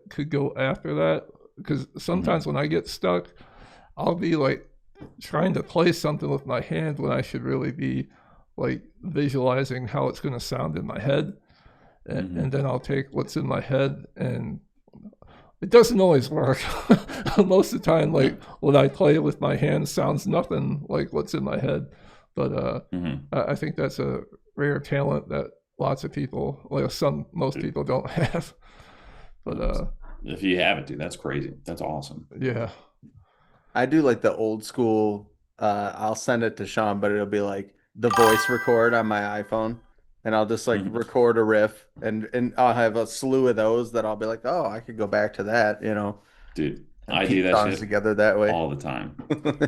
could go after that. Because Mm-hmm. sometimes when I get stuck, I'll be like trying to play something with my hand when I should really be like visualizing how it's going to sound in my head. And Mm-hmm. then I'll take what's in my head, and it doesn't always work. Most of the time, Yeah. like what I play with my hands sounds nothing like what's in my head. But Mm-hmm. I think that's a rare talent that lots of people, like most Dude, people don't have. But if you have it, dude, that's crazy. That's awesome. yeah, I do like the old school. I'll send it to Sean, but it'll be like the voice record on my iPhone, and I'll just like Mm-hmm. record a riff, and I'll have a slew of those that I'll be like, oh, I could go back to that, Dude, and I do piece that songs shit together that way. all the time.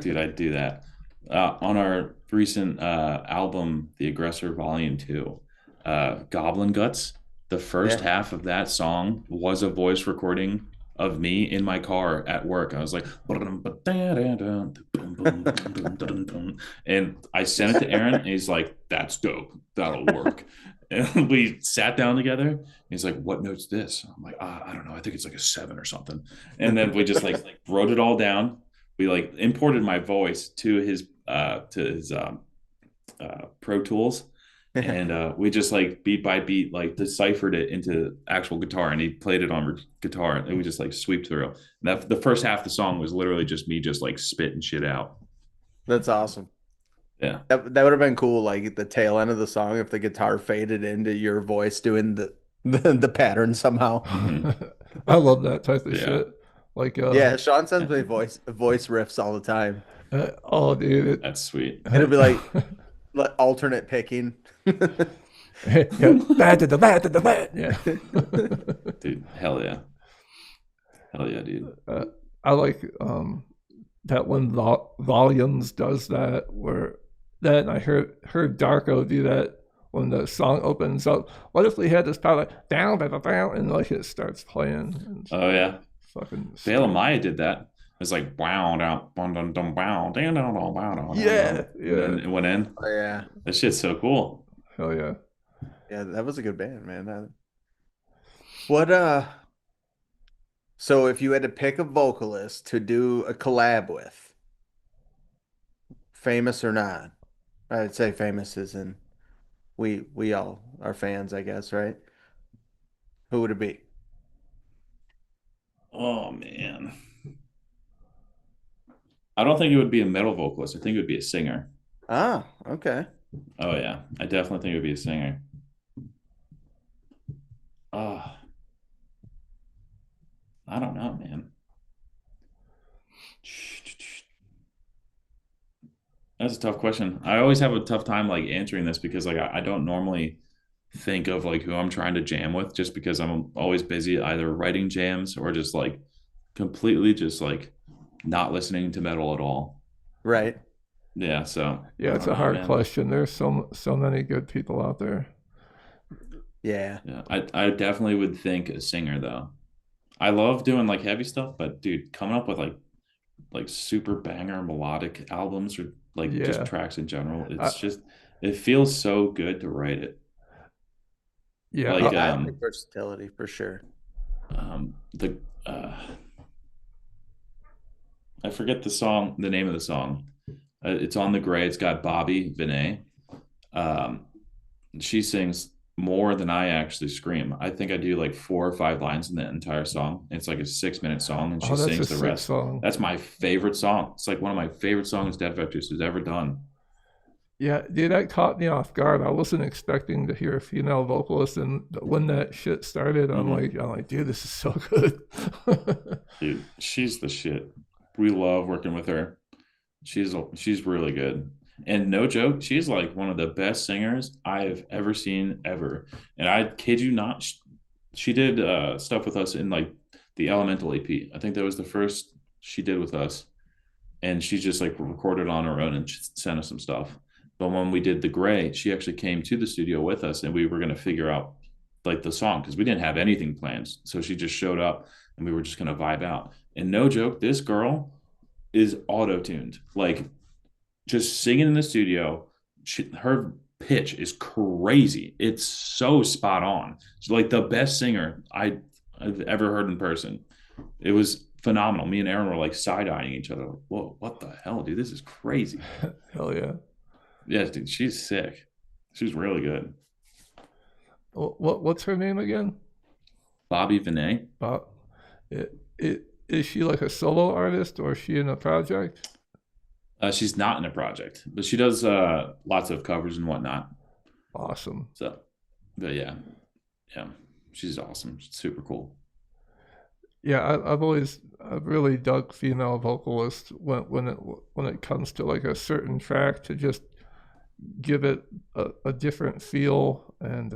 Dude, I do that. On our recent album, The Aggressor Volume 2, Goblin Guts, the first Yeah, half of that song was a voice recording of me in my car at work. I was like, and I sent it to Aaron, and he's like, that's dope. That'll work. And we sat down together. He's like, what note's this? I'm like, I don't know. I think it's like a 7 or something. And then we just like wrote it all down. We like imported my voice to his Pro Tools, yeah, and we just like beat by beat like deciphered it into actual guitar, and he played it on guitar, and we just like sweep through. And that the first half of the song was literally just me just like spitting shit out. that's awesome. Yeah. That would have been cool, like the tail end of the song if the guitar faded into your voice doing the pattern somehow. Mm-hmm. I love that type of Yeah. shit. Like Yeah, Sean sends me voice riffs all the time. oh, dude, That's sweet. It'll be like alternate picking. yeah, bad to the bad to the bad. Yeah. Dude, hell yeah. Hell yeah, dude. I like that when Volumes does that, where that and I heard Darko do that when the song opens up. What if we had this power like down, down, down, and like it starts playing? And Oh yeah. fucking Bela sweet. Maya did that. It's like wow down dum dum dum wow down down down down down Yeah, down, and yeah, then it went in. Oh yeah. That shit's so cool. hell yeah. Yeah, that was a good band, man. What so if you had to pick a vocalist to do a collab with, famous or not, I'd say famous is in we all are fans, I guess, right? Who would it be? Oh man. I don't think it would be a metal vocalist. I think it would be a singer. Ah, okay. Oh yeah. I definitely think it would be a singer. Oh, I don't know, man. That's a tough question. I always have a tough time like answering this because like I don't normally think of like who I'm trying to jam with just because I'm always busy either writing jams or just like completely just like not listening to metal at all. Right. Yeah, so Yeah, I it's don't a know, hard man. question. There's so many good people out there. Yeah. Yeah, I definitely would think a singer though. I love doing like heavy stuff, but dude, coming up with like super banger melodic albums or like just Yeah, tracks in general, I, it's just it feels so good to write it. yeah, Like Yeah, I think versatility for sure. the I forget the name of the song. It's on the Gray. It's got Bobby Vinay. Um, she sings more than I actually scream. I think I do like 4 or 5 lines in the entire song. It's like a 6 minute song, and she oh, that's a sings the sick rest. song. That's my favorite song. It's like one of my favorite songs Deadvectors has ever done. Yeah, dude, that caught me off guard. I wasn't expecting to hear a female vocalist, and when that shit started, I'm like, dude, this is so good. Dude, she's the shit. We love working with her. She's really good. And no joke, she's like one of the best singers I have ever seen ever. And I kid you not, she did stuff with us in like the Elemental EP. I think that was the first she did with us. And she just like recorded on her own and sent us some stuff. But when we did the Gray, she actually came to the studio with us, and we were going to figure out like the song because we didn't have anything planned. So she just showed up, and we were just going to vibe out. And no joke, this girl is auto tuned, like just singing in the studio. Her pitch is crazy. It's so spot on. She's like the best singer I've ever heard in person. It was phenomenal. Me and Aaron were like side eyeing each other. Like, whoa, what the hell, dude? This is crazy. Hell yeah. Yeah, dude, she's sick. She's really good. What's her name again? Bobby Vinay. Is she like a solo artist, or is she in a project? She's not in a project, but she does lots of covers and whatnot. Awesome. So, but yeah, yeah, she's awesome. She's super cool. Yeah, I've really dug female vocalists when it comes to like a certain track to just give it a different feel, and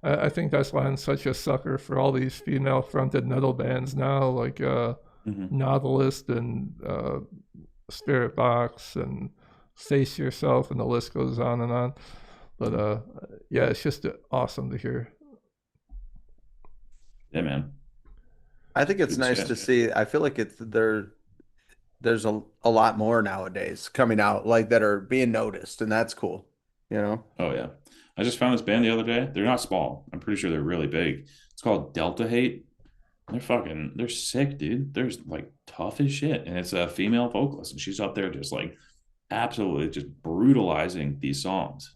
I think that's why I'm such a sucker for all these female fronted metal bands now, like Mm-hmm. Novelist and Spirit Box and Face Yourself, and the list goes on and on. But yeah, it's just awesome to hear. Yeah, man. I think it's Good nice shit. to see. I feel like there's a lot more nowadays coming out like that are being noticed, and that's cool. You know? Oh yeah. I just found this band the other day. They're not small. I'm pretty sure they're really big. It's called Delta Hate. They're sick, dude. They're like tough as shit. And it's a female vocalist, and she's up there just like absolutely just brutalizing these songs.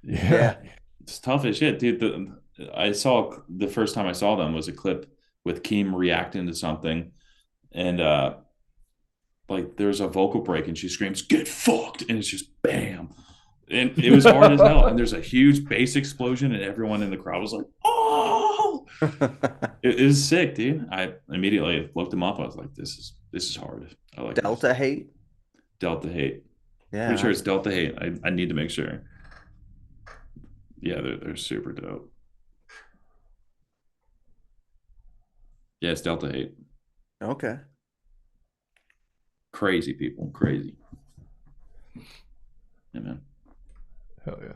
Yeah. Yeah. It's tough as shit, dude. I saw the first time I saw them was a clip with Keem reacting to something, and like there's a vocal break, and she screams, "Get fucked!" and it's just bam, and it was hard as hell. And there's a huge bass explosion, and everyone in the crowd was like, "Oh!" It is sick, dude. I immediately looked them up. I was like, "This is hard. I like this." Delta hate. Delta Hate. Pretty Yeah. sure it's Delta Hate. I need to make sure. Yeah, they're super dope. Yeah, it's Delta Hate. Okay. Crazy people, crazy. Yeah, man. Hell yeah.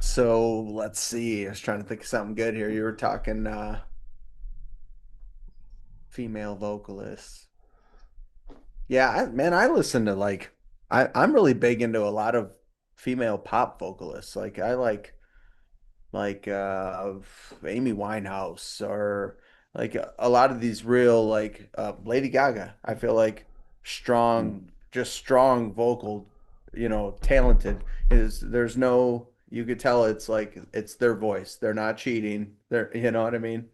So let's see. I was trying to think of something good here. You were talking female vocalists. Yeah, man, I listen to like I'm really big into a lot of female pop vocalists. Like I like Amy Winehouse or like a lot of these real like Lady Gaga. I feel like Mm. strong, just strong vocal, you know, talented is there's no you could tell it's like it's their voice. They're not cheating. They're you know what I mean?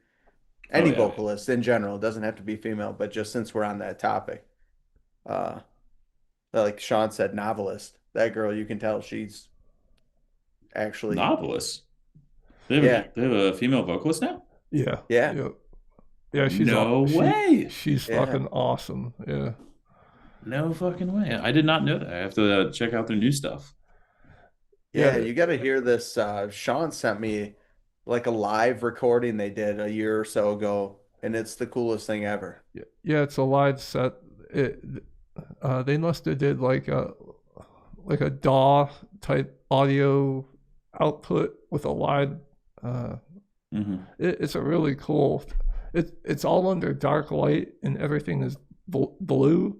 Oh Any yeah. vocalist in general, it doesn't have to be female, but just since we're on that topic. Uh like Sean said, novelist. That girl, you can tell she's actually Novelists. yeah, They have a female vocalist now? Yeah. yeah, Yeah. Yeah, No way. she's yeah. fucking awesome. Yeah. No fucking way. I did not know that. I have to check out their new stuff. Yeah, Yeah. you got to hear this. Sean sent me like a live recording they did a year or so ago, and it's the coolest thing ever. Yeah, it's a live set. It, they must have did like a DAW type audio output with a live. Uh, Hmm. it's a really cool. It's all under dark light, and everything is blue,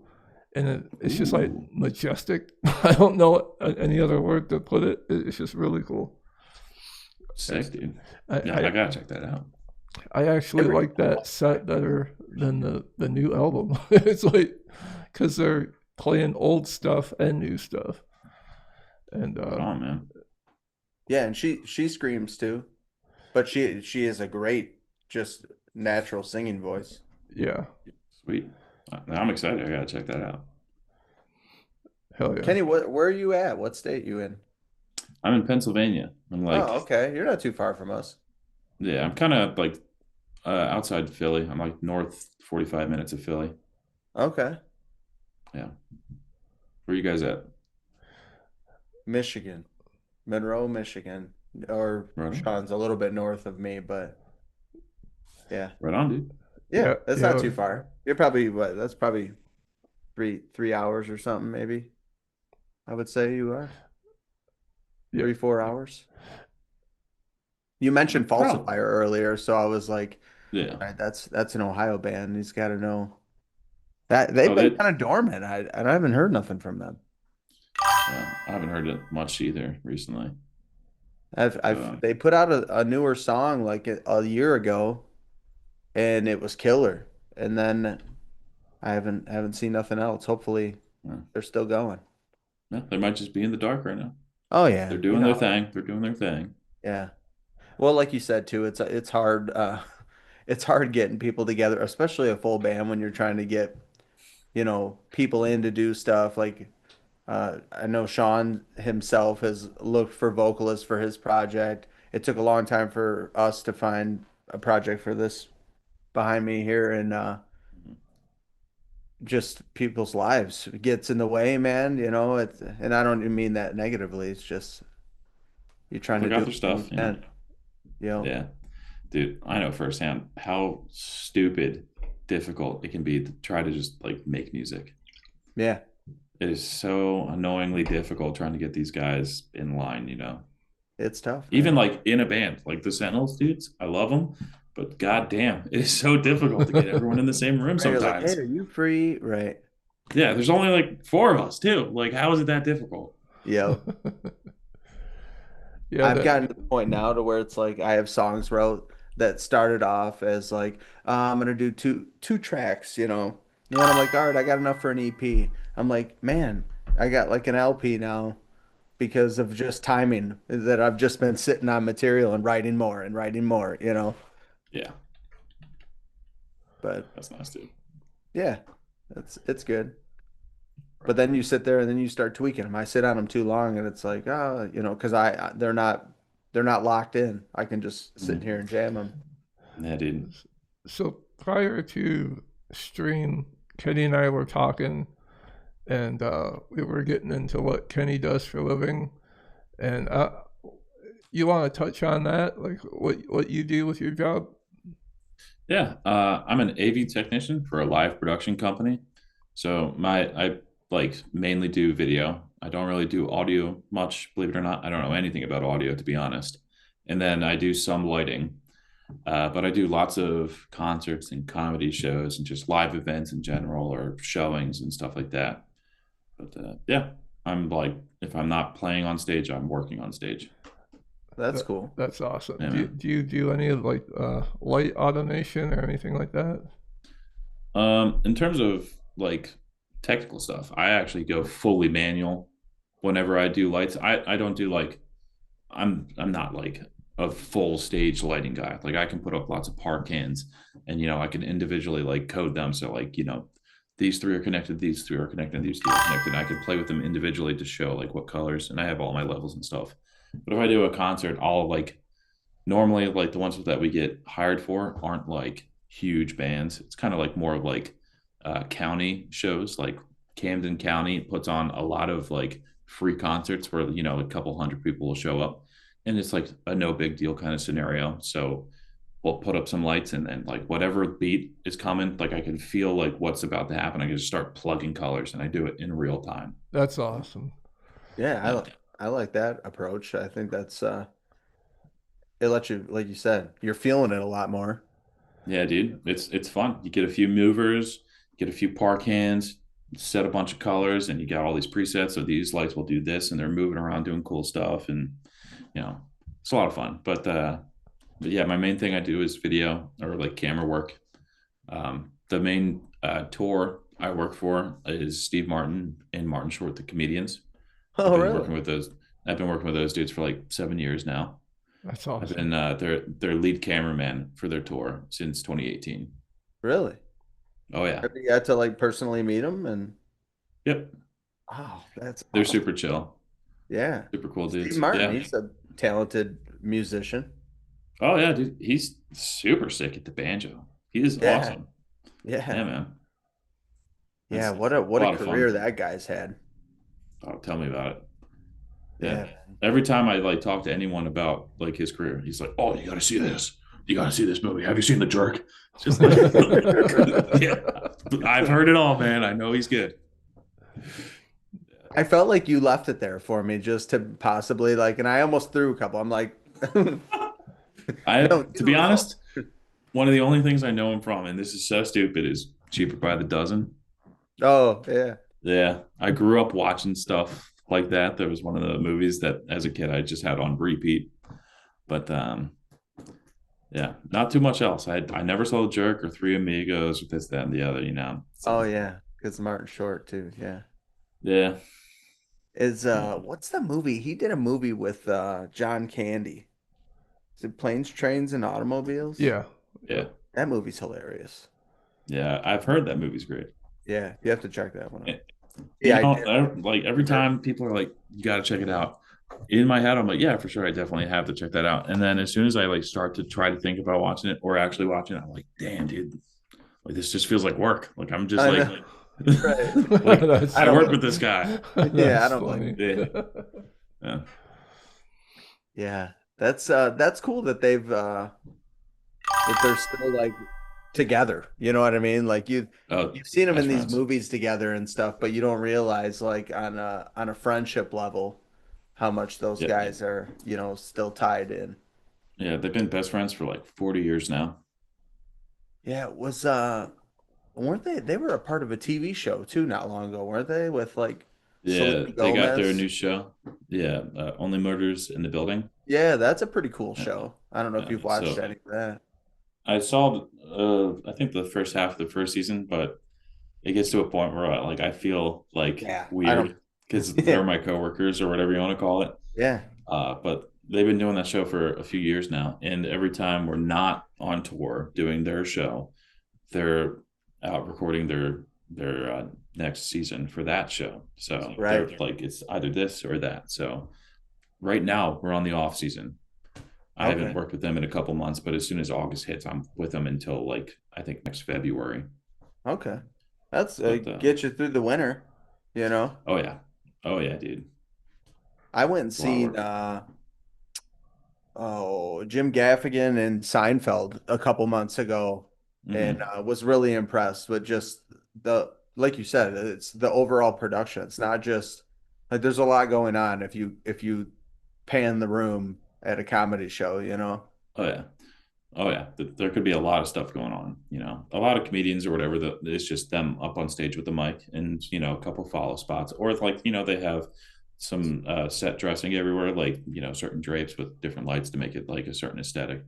and it's just like Ooh, majestic. I don't know any other word to put it. It's just really cool. sick, dude. I Yeah, I, I gotta check that out. I actually Every, like that set better than the new album. It's like because they're playing old stuff and new stuff, and Right on, man. yeah, and she screams too, but she is a great just natural singing voice. yeah, Sweet. Now I'm excited. I gotta check that out. Hell yeah. Kenny, where are you at? What state you in? I'm in Pennsylvania. I'm Oh, like, okay. You're not too far from us. yeah, I'm kind of like outside Philly. I'm like north 45 minutes of Philly. Okay. Yeah. Where you guys at? Michigan, Monroe, Michigan, or Right on. Sean's a little bit north of me, but yeah, Right on, dude. yeah, Yeah, that's not yeah, too far. You're probably what? That's probably three hours or something, maybe. I would say you are yeah, 3 4 hours. You mentioned Probably. falsifier earlier, so I was like, Yeah. all right, that's an Ohio band. He's got to know that they've Oh, been that. kind of dormant. I haven't heard nothing from them. Yeah, I haven't heard it much either recently. I've they put out a newer song like a year ago, and it was killer. And then I haven't seen nothing else. Hopefully, Yeah, they're still going. yeah, they might just be in the dark right now. Oh yeah, They're you doing their know. thing. They're doing their thing. Yeah. Well, like you said too, it's hard. It's hard getting people together, especially a full band when you're trying to get people in to do stuff. Like I know Sean himself has looked for vocalists for his project. It took a long time for us to find a project for this behind me here, and just people's lives gets in the way, man. And I don't even mean that negatively. It's just you're trying They to got do their what you stuff, you know. can. You know, Yeah, dude, I know firsthand how stupid difficult it can be to try to just like make music. yeah, It is so annoyingly difficult trying to get these guys in line, you know. it's tough, Even man. like in a band, like the Sentinels dudes, I love them, but goddamn, it is so difficult to get everyone in the same room Right, you're like, hey, sometimes. are you free? Right. Yeah, there's only like four of us too. Like, how is it that difficult? Yep. yeah. I've That gotten to the point now to where it's like I have songs wrote that started off as like I'm gonna do two tracks, and then I'm like, all right, I got enough for an EP. I'm like, man, I got like an LP now because of just timing that I've just been sitting on material and writing more and writing more. Yeah, But that's nice, dude. yeah, it's good. But Right then on. you sit there and then you start tweaking them. I sit on them too long and it's like, because they're not locked in. I can just sit in Mhm. here and jam them. Yeah, dude. so prior to stream, Kenny and I were talking, and we were getting into what Kenny does for a living, and you want to touch on that, like what you do with your job? Yeah, I'm an AV technician for a live production company. So I like mainly do video. I don't really do audio much, believe it or not. I don't know anything about audio to be honest. And then I do some lighting, but I do lots of concerts and comedy shows and just live events in general or showings and stuff like that. But yeah, I'm like if I'm not playing on stage, I'm working on stage. That's That, cool. that's awesome. Yeah, Do man. you do any of like light automation or anything like that? In terms of like technical stuff, I actually go fully manual whenever I do lights. I don't do like I'm not like a full stage lighting guy. Like I can put up lots of par cans and I can individually like code them. So like, these three are connected, these three are connected, these three are connected. And I can play with them individually to show like what colors and I have all my levels and stuff. But if I do a concert, I'll like normally like the ones that we get hired for aren't like huge bands. It's kind of like more of like county shows. Like Camden County puts on a lot of like free concerts where a couple hundred people will show up, and it's like a no big deal kind of scenario. So we'll put up some lights, and then like whatever beat is coming, like I can feel like what's about to happen. I can just start plugging colors, and I do it in real time. That's So, awesome. Yeah, yeah. I like that approach. I think it lets you, like you said, you're feeling it a lot more. Yeah, dude, it's fun. You get a few movers, get a few park hands, set a bunch of colors, and you got all these presets. So these lights will do this, and they're moving around doing cool stuff, and you know, it's a lot of fun. But yeah, my main thing I do is video or like camera work. The main tour I work for is Steve Martin and Martin Short, the comedians. I've Oh, been really? working with those. I've been working with those dudes for like 7 years now. That's I've awesome. been their lead cameraman for their tour since 2018. Really? Oh yeah. Have you got to like personally meet him? And Yep. Oh, that's They're awesome. super chill, Yeah. super cool Steve dudes. Martin, Yeah. he's a talented musician. Oh yeah, dude. He's super sick at the banjo. He is Yeah. awesome. Yeah, Yeah. man. Yeah. That's What a a lot of career fun. that guy's had. Oh, tell me about it. Yeah. Yeah. Every time I like talk to anyone about like his career, he's like, "Oh, you got to see this. You got to see this movie. Have you seen The Jerk?" It's just like, yeah, I've heard it all, man. I know he's good. I felt like you left it there for me just to possibly like, and I almost threw a couple. I'm like, no, To these are be real. honest, one of the only things I know him from, and this is so stupid, is Cheaper by the Dozen. Oh, yeah. Yeah, I grew up watching stuff like that. There was one of the movies that, as a kid, I just had on repeat. But yeah, not too much else. I never saw The Jerk or Three Amigos or this, that, and the other. Oh, So yeah. Because Martin Short, too. Yeah. yeah, Is yeah, what's the movie? He did a movie with John Candy. Is it Planes, Trains, and Automobiles? Yeah. yeah, Yep. That movie's hilarious. yeah. I've heard that movie's great. Yeah, you have to check that one out. Eh, Yeah, I did. like every time people are like, "You got to check it out." In my head, I'm like, "Yeah, for sure, I definitely have to check that out." And then as soon as I like start to try to think about watching it or actually watching it, I'm like, "Damn, dude, like this just feels like work. Like I'm just I like, know. Right. like That's I I don't work blame with this guy." Yeah, I that's don't blame funny. Yeah, yeah, Yeah, that's cool that they're still like together. You know what I mean? Like oh, you've seen them in best these friends. movies together and stuff, but you don't realize like on a friendship level how much those Yeah, guys are, still tied in. yeah, they've been best friends for like 40 years now. Yeah, it was weren't they were a part of a TV show too not long ago, weren't they? With like Yeah, Selena they got their Gomez. new show. Yeah, Only Murders in the Building. Yeah, that's a pretty cool Yeah, show. I don't know if you've watched so any of that. I saw, I think the first half of the first season, but it gets to a point where like I feel like Yeah, I don't. weird because they're Yeah, my coworkers or whatever you want to call it. yeah, But they've been doing that show for a few years now, and every time we're not on tour doing their show, they're out recording their next season for that show. So they're right. like it's either this or that. So right now we're on the off season. I haven't Okay, worked with them in a couple months, but as soon as August hits, I'm with them until like I think next February. okay. That's But get you through the winter, you know. oh yeah, oh yeah, dude, I went and it's a lot of seen work. Jim Gaffigan and Seinfeld a couple months ago, and Hmm. was really impressed with just the like you said, it's the overall production. It's not just like there's a lot going on if you pan the room at a comedy show, you know. Oh yeah, oh yeah. There could be a lot of stuff going on. A lot of comedians or whatever. That it's just them up on stage with the mic and a couple follow spots, or like they have some set dressing everywhere, like certain drapes with different lights to make it like a certain aesthetic.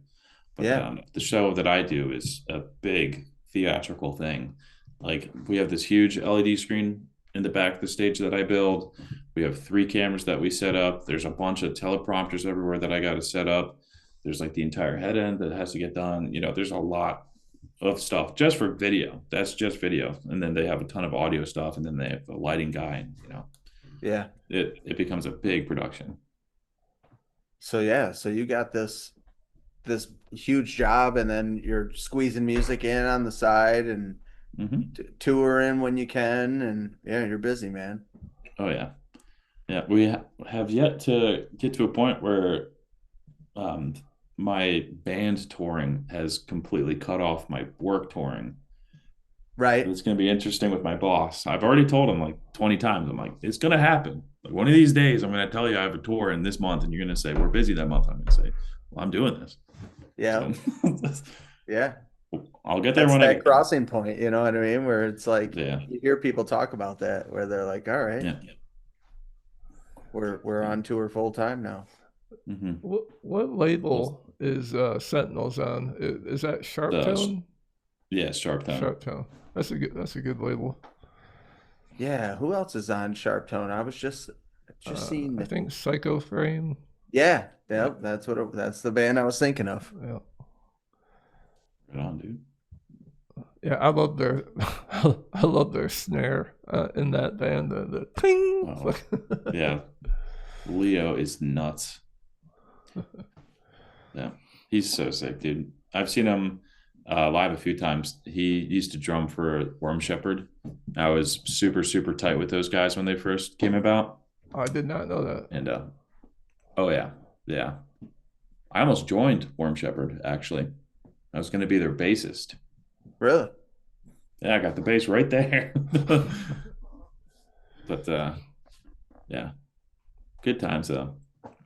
But Yeah, the show that I do is a big theatrical thing. Like we have this huge LED screen in the back of the stage that I build. We have 3 cameras that we set up. There's a bunch of teleprompters everywhere that I got to set up. There's like the entire head end that has to get done. There's a lot of stuff just for video. That's just video, and then they have a ton of audio stuff, and then they have a lighting guy, and yeah. it becomes a big production. So yeah, so you got this huge job, and then you're squeezing music in on the side and Hmm. touring when you can, and yeah, you're busy, man. Oh yeah, yeah. We have yet to get to a point where um, my band touring has completely cut off my work touring. Right? It's going to be interesting with my boss. I've already told him like 20 times. I'm like, it's going to happen. Like one of these days, I'm going to tell you I have a tour in this month, and you're going to say we're busy that month. I'm going to say, well, I'm doing this. Yeah, So yeah. I'll get there That's when I that get there. crossing point, you know what I mean? Where it's like Yeah, you hear people talk about that, where they're like, "All right, yeah, we're yeah. on tour full time now." Hmm. What Well, label is Sentinels on? Is that the Sharptone? yeah, Sharp Tone. Sharptone. That's a good label. Yeah, who else is on Sharp Tone? I was just I seeing. think Psycho Frame. Yeah, Yeah, yep, that's the band I was thinking of. Yeah. right on, dude. Yeah, I love their I love their snare in that band. The cling. Oh, yeah. Leo is nuts. Yeah, he's so sick, dude. I've seen him live a few times. He used to drum for Worm Shepherd. I was super, super tight with those guys when they first came about. I did not know that. And oh yeah, yeah. I almost joined Worm Shepherd actually. I was going to be their bassist. Really? Yeah, I got the bass right there. But yeah, good times though.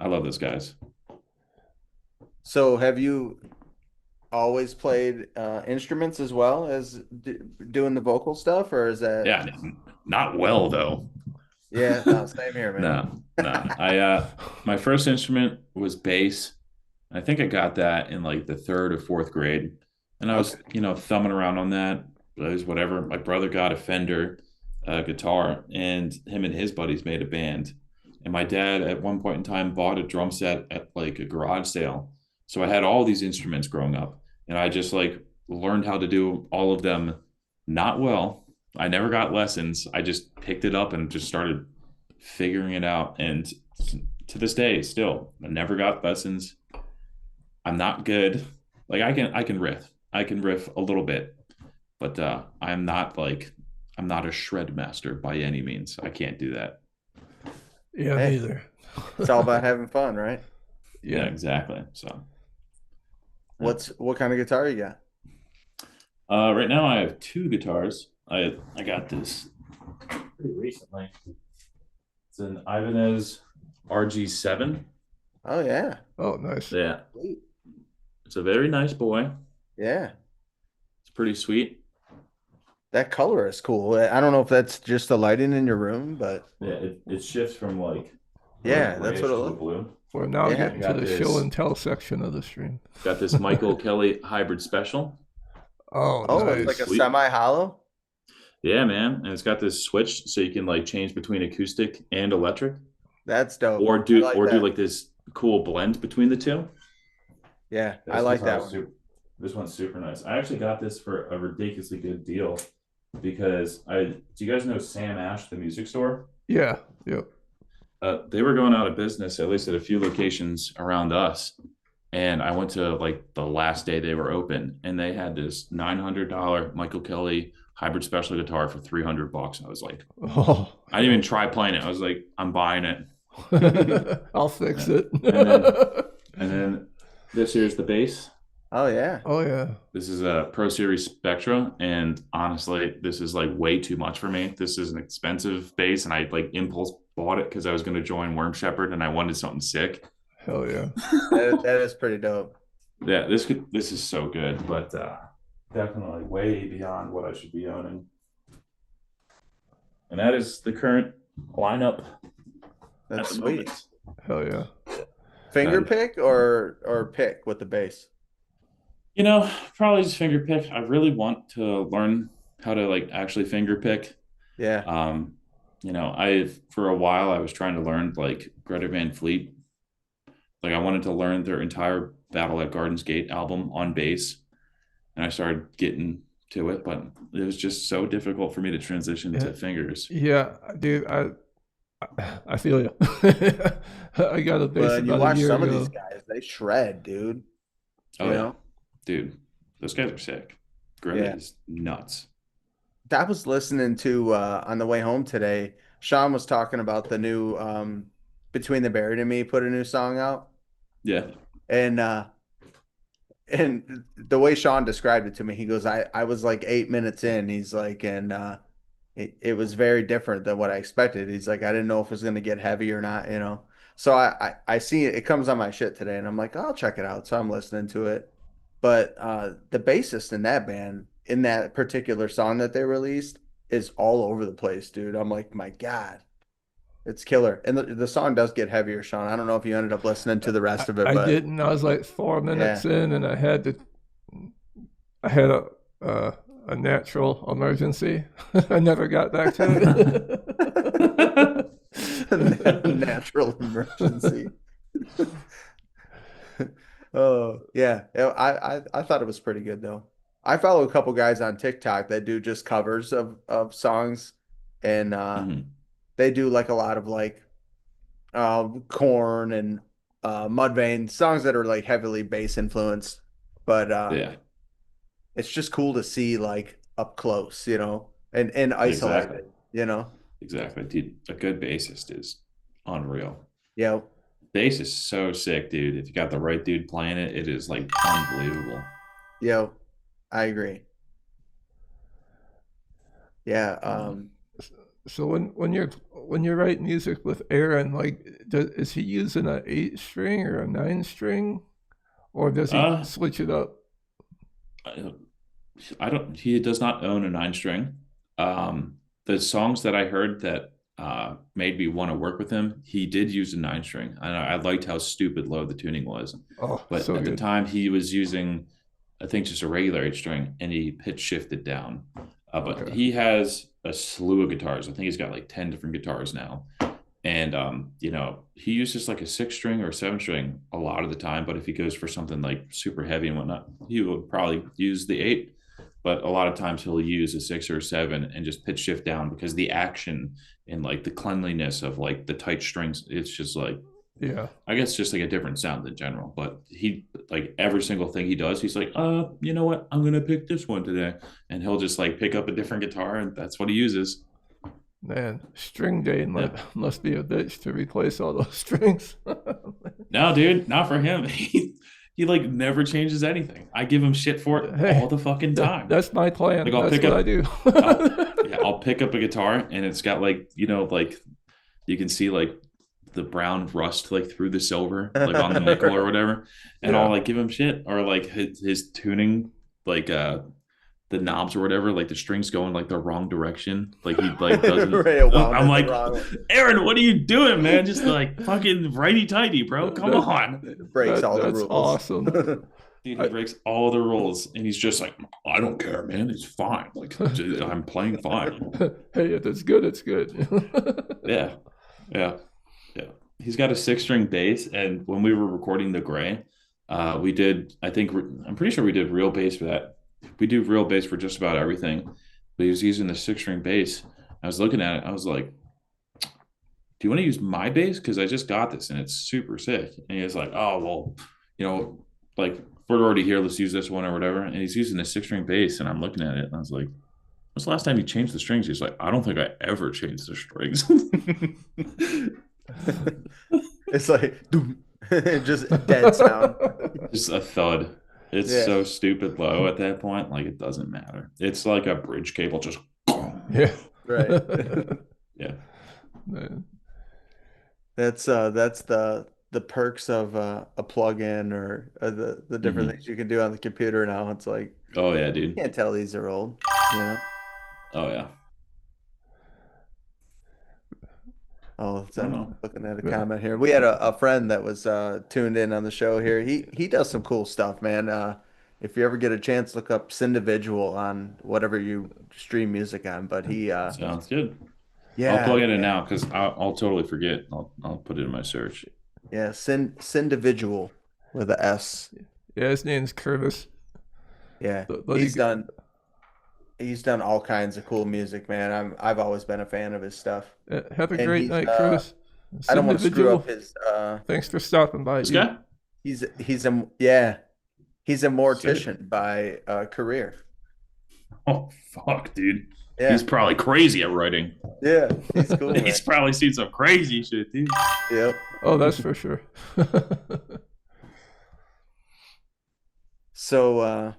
I love those guys. So have you always played instruments as well as doing the vocal stuff, or is that? Yeah, not well though. Yeah, no, same here, man. No. I my first instrument was bass. I think I got that in like the third or fourth grade. And I was, Okay. thumbing around on that. It was whatever. My brother got a Fender guitar, and him and his buddies made a band. And my dad, at one point in time, bought a drum set at like a garage sale. So I had all these instruments growing up, and I just like learned how to do all of them not well. I never got lessons. I just picked it up and just started figuring it out. And to this day, still, I never got lessons. I'm not good. Like I can riff. I can riff a little bit, but I'm not a shred master by any means. I can't do that. Yeah, Hey. neither. It's all about having fun, right? Yeah, Yeah. exactly. So What kind of guitar you got? right now I have two guitars. I got this pretty recently. It's an Ibanez RG7. Oh yeah. Oh, nice. Yeah, Sweet. it's a very nice boy. Yeah. It's pretty sweet. That color is cool. I don't know if that's just the lighting in your room, but Yeah, it shifts from like yeah, that's grayish what it to a looks. blue. We're now Yeah, getting to got the this. show and tell section of the stream. Got this Michael Kelly hybrid special. Oh, Oh, nice. it's like a Sweet. semi-hollow. Yeah, man, and it's got this switch so you can like change between acoustic and electric, That's dope. or I do like or do that. like this cool blend between the two. Yeah, I This like that guitar is one. This one's super nice. I actually got this for a ridiculously good deal because do you guys know Sam Ash, the music store? Yeah. Yep. They were going out of business, at least at a few locations around us. And I went to like the last day they were open, and they had this $900 Michael Kelly hybrid special guitar for $300. I was like, Oh. I didn't even try playing it. I was like, I'm buying it. I'll fix Yeah. it. And then this here's the bass. Oh yeah. Oh yeah. This is a Pro Series Spectra, and honestly, this is like way too much for me. This is an expensive bass, and I like impulse bought it because I was going to join Worm Shepherd, and I wanted something sick. Hell yeah. That is pretty dope. Yeah, this is so good, but definitely way beyond what I should be owning. And that is the current lineup That's at the sweet. moment. Hell yeah. Finger pick or pick with the bass? Probably just finger pick. I really want to learn how to like actually finger pick. Yeah. I for a while I was trying to learn like Greta Van Fleet. Like I wanted to learn their entire Battle at Garden's Gate album on bass, and I started getting to it, but it was just so difficult for me to transition to fingers. Yeah, dude. I feel you. I got a bass But you about a watch year some of ago. these guys, they shred, dude. Oh You yeah, know? dude, those guys are sick. Greta Yeah. is nuts. I was listening to on the way home today. Sean was talking about the new Between the Buried and Me put a new song out. Yeah, And the way Sean described it to me, he goes, I was like 8 minutes in. He's like, and it was very different than what I expected. He's like, I didn't know if it was gonna get heavy or not, you know. So I see it comes on my shit today, and I'm like, I'll check it out. So I'm listening to it. But the bassist in that band, in that particular song that they released, is all over the place, dude. I'm like, my God, it's killer. And the song does get heavier, Sean. I don't know if you ended up listening to the rest of it, I but didn't. I was like 4 minutes in, and I had a natural emergency. I never got back to it. natural emergency. Oh yeah, I thought it was pretty good though. I follow a couple guys on TikTok that do just covers of songs, and Hmm. they do like a lot of like Corn and Mudvayne songs that are like heavily bass influenced, but Yeah, it's just cool to see like up close, and exactly. isolated. Exactly. Dude, a good bassist is unreal. Yeah, Bass is so sick, dude. If you got the right dude playing it, it is like unbelievable. yeah, I agree. Yeah, Uh, So when you're writing music with Aaron, like, is he using an 8 string or a 9 string, or does he uh switch it up? I I don't. He does not own a nine string. The songs that I heard that made me want to work with him, he did use a nine string, and I liked how stupid low the tuning was. Oh, But so at the good. time, he was using, I think, just a regular eight string, and he pitch shifted down. But Okay. he has a slew of guitars. I think he's got like 10 different guitars now. And he uses like a six string or seven string a lot of the time. But if he goes for something like super heavy and whatnot, he would probably use the eight. But a lot of times he'll use a six or a seven and just pitch shift down because the action and like the cleanliness of like the tight strings, it's just like, Yeah. I guess just like a different sound in general. But he, like every single thing he does, he's like, you know what? I'm gonna pick this one today. And he'll just like pick up a different guitar and that's what he uses. Man, string day Yeah. must be a bitch to replace all those strings. No, dude, not for him. He like never changes anything. I give him shit for it all Hey, the fucking time. that's my Like plan. I'll That's pick what I up do. I'll pick up a guitar and it's got like, like you can see like the brown rust like through the silver, like on the nickel or whatever. And I'll Yeah. like give him shit or like his tuning, like the knobs or whatever, like the strings going like the wrong direction. Like he like doesn't. Right, it wound I'm it the like, wrong way. Aaron, what are you doing, man? Just like fucking righty tighty, bro. Come That on. Breaks all the that's rules. awesome. Dude, he I, breaks all the rules and he's just like, I don't care, man. It's fine. Like I'm playing fine. hey, if it's good, it's good. Yeah. Yeah. Yeah. He's got a six string bass. And when we were recording The Gray, we did, I'm pretty sure we did real bass for that. We do real bass for just about everything. But he was using the six string bass. I was looking at it. I was like, do you want to use my bass? Because I just got this and it's super sick. And he was like, oh, well, like we're already here. Let's use this one or whatever. And he's using the six string bass. And I'm looking at it and I was like, when's the last time you changed the strings? He's like, I don't think I ever changed the strings. It's like doom, just dead sound. Just a thud. It's Yeah, so stupid low at that point. Like it doesn't matter. It's like a bridge cable just. yeah. right. Yeah. Man. That's the perks of a plug-in or the different Hmm. things you can do on the computer now. It's like Oh yeah, you dude. can't tell these are old, you know. Oh yeah. Oh, I don't I'm know. looking at a Yeah. comment here. We had a friend that was tuned in on the show here. He does some cool stuff, man. If you ever get a chance, look up Syndividual on whatever you stream music on. But he Sounds good. I'll yeah, plug it in man. now because I'll totally forget. I'll put it in my search. Yeah, Syndividual with a S. Yeah, his name's Curtis. Yeah. But he, He's done all kinds of cool music, man. I've always been a fan of his stuff. have a And great he's night, Curtis. I This don't want to screw up individual. his Thanks for stopping by, This dude. guy? he's a Sick. mortician by career. Oh fuck, dude. He's Yeah. probably crazy at writing. Yeah, he's cool, man. He's probably seen some crazy shit, dude. Yep. Oh, that's for sure. So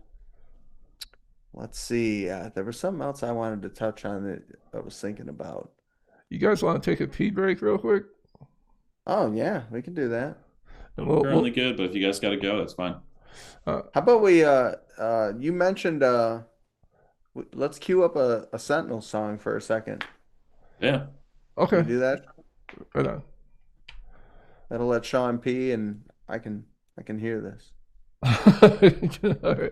let's see. There was something else I wanted to touch on that I was thinking about. You guys want to take a pee break real quick? Oh yeah, we can do that. And I'm currently good, but if you guys got to go, that's fine. uh, How about we you mentioned let's cue up a Sentinel song for a second. Yeah. Can we okay, do that? right on. That'll let Sean pee and I can hear this. All right.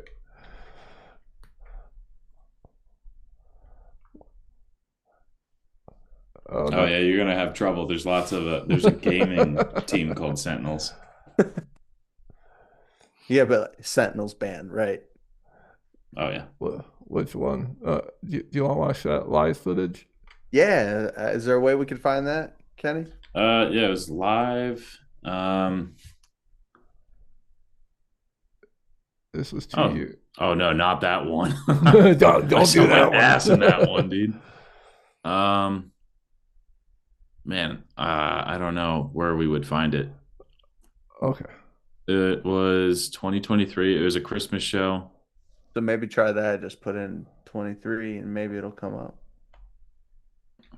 Oh Oh no. yeah, you're gonna have trouble. There's lots of there's a gaming team called Sentinels. Yeah, but Sentinels band, right? Oh yeah. Which one? Do you want to watch that live footage? Yeah, is there a way we could find that, Kenny? Yeah, it was live. This was 2 years. Oh no, not that one. Don't I do saw my that one. ass in that one, dude. Man, I don't know where we would find it. Okay. It was 2023. It was a Christmas show. So maybe try that. Just put in 23 and maybe it'll come up.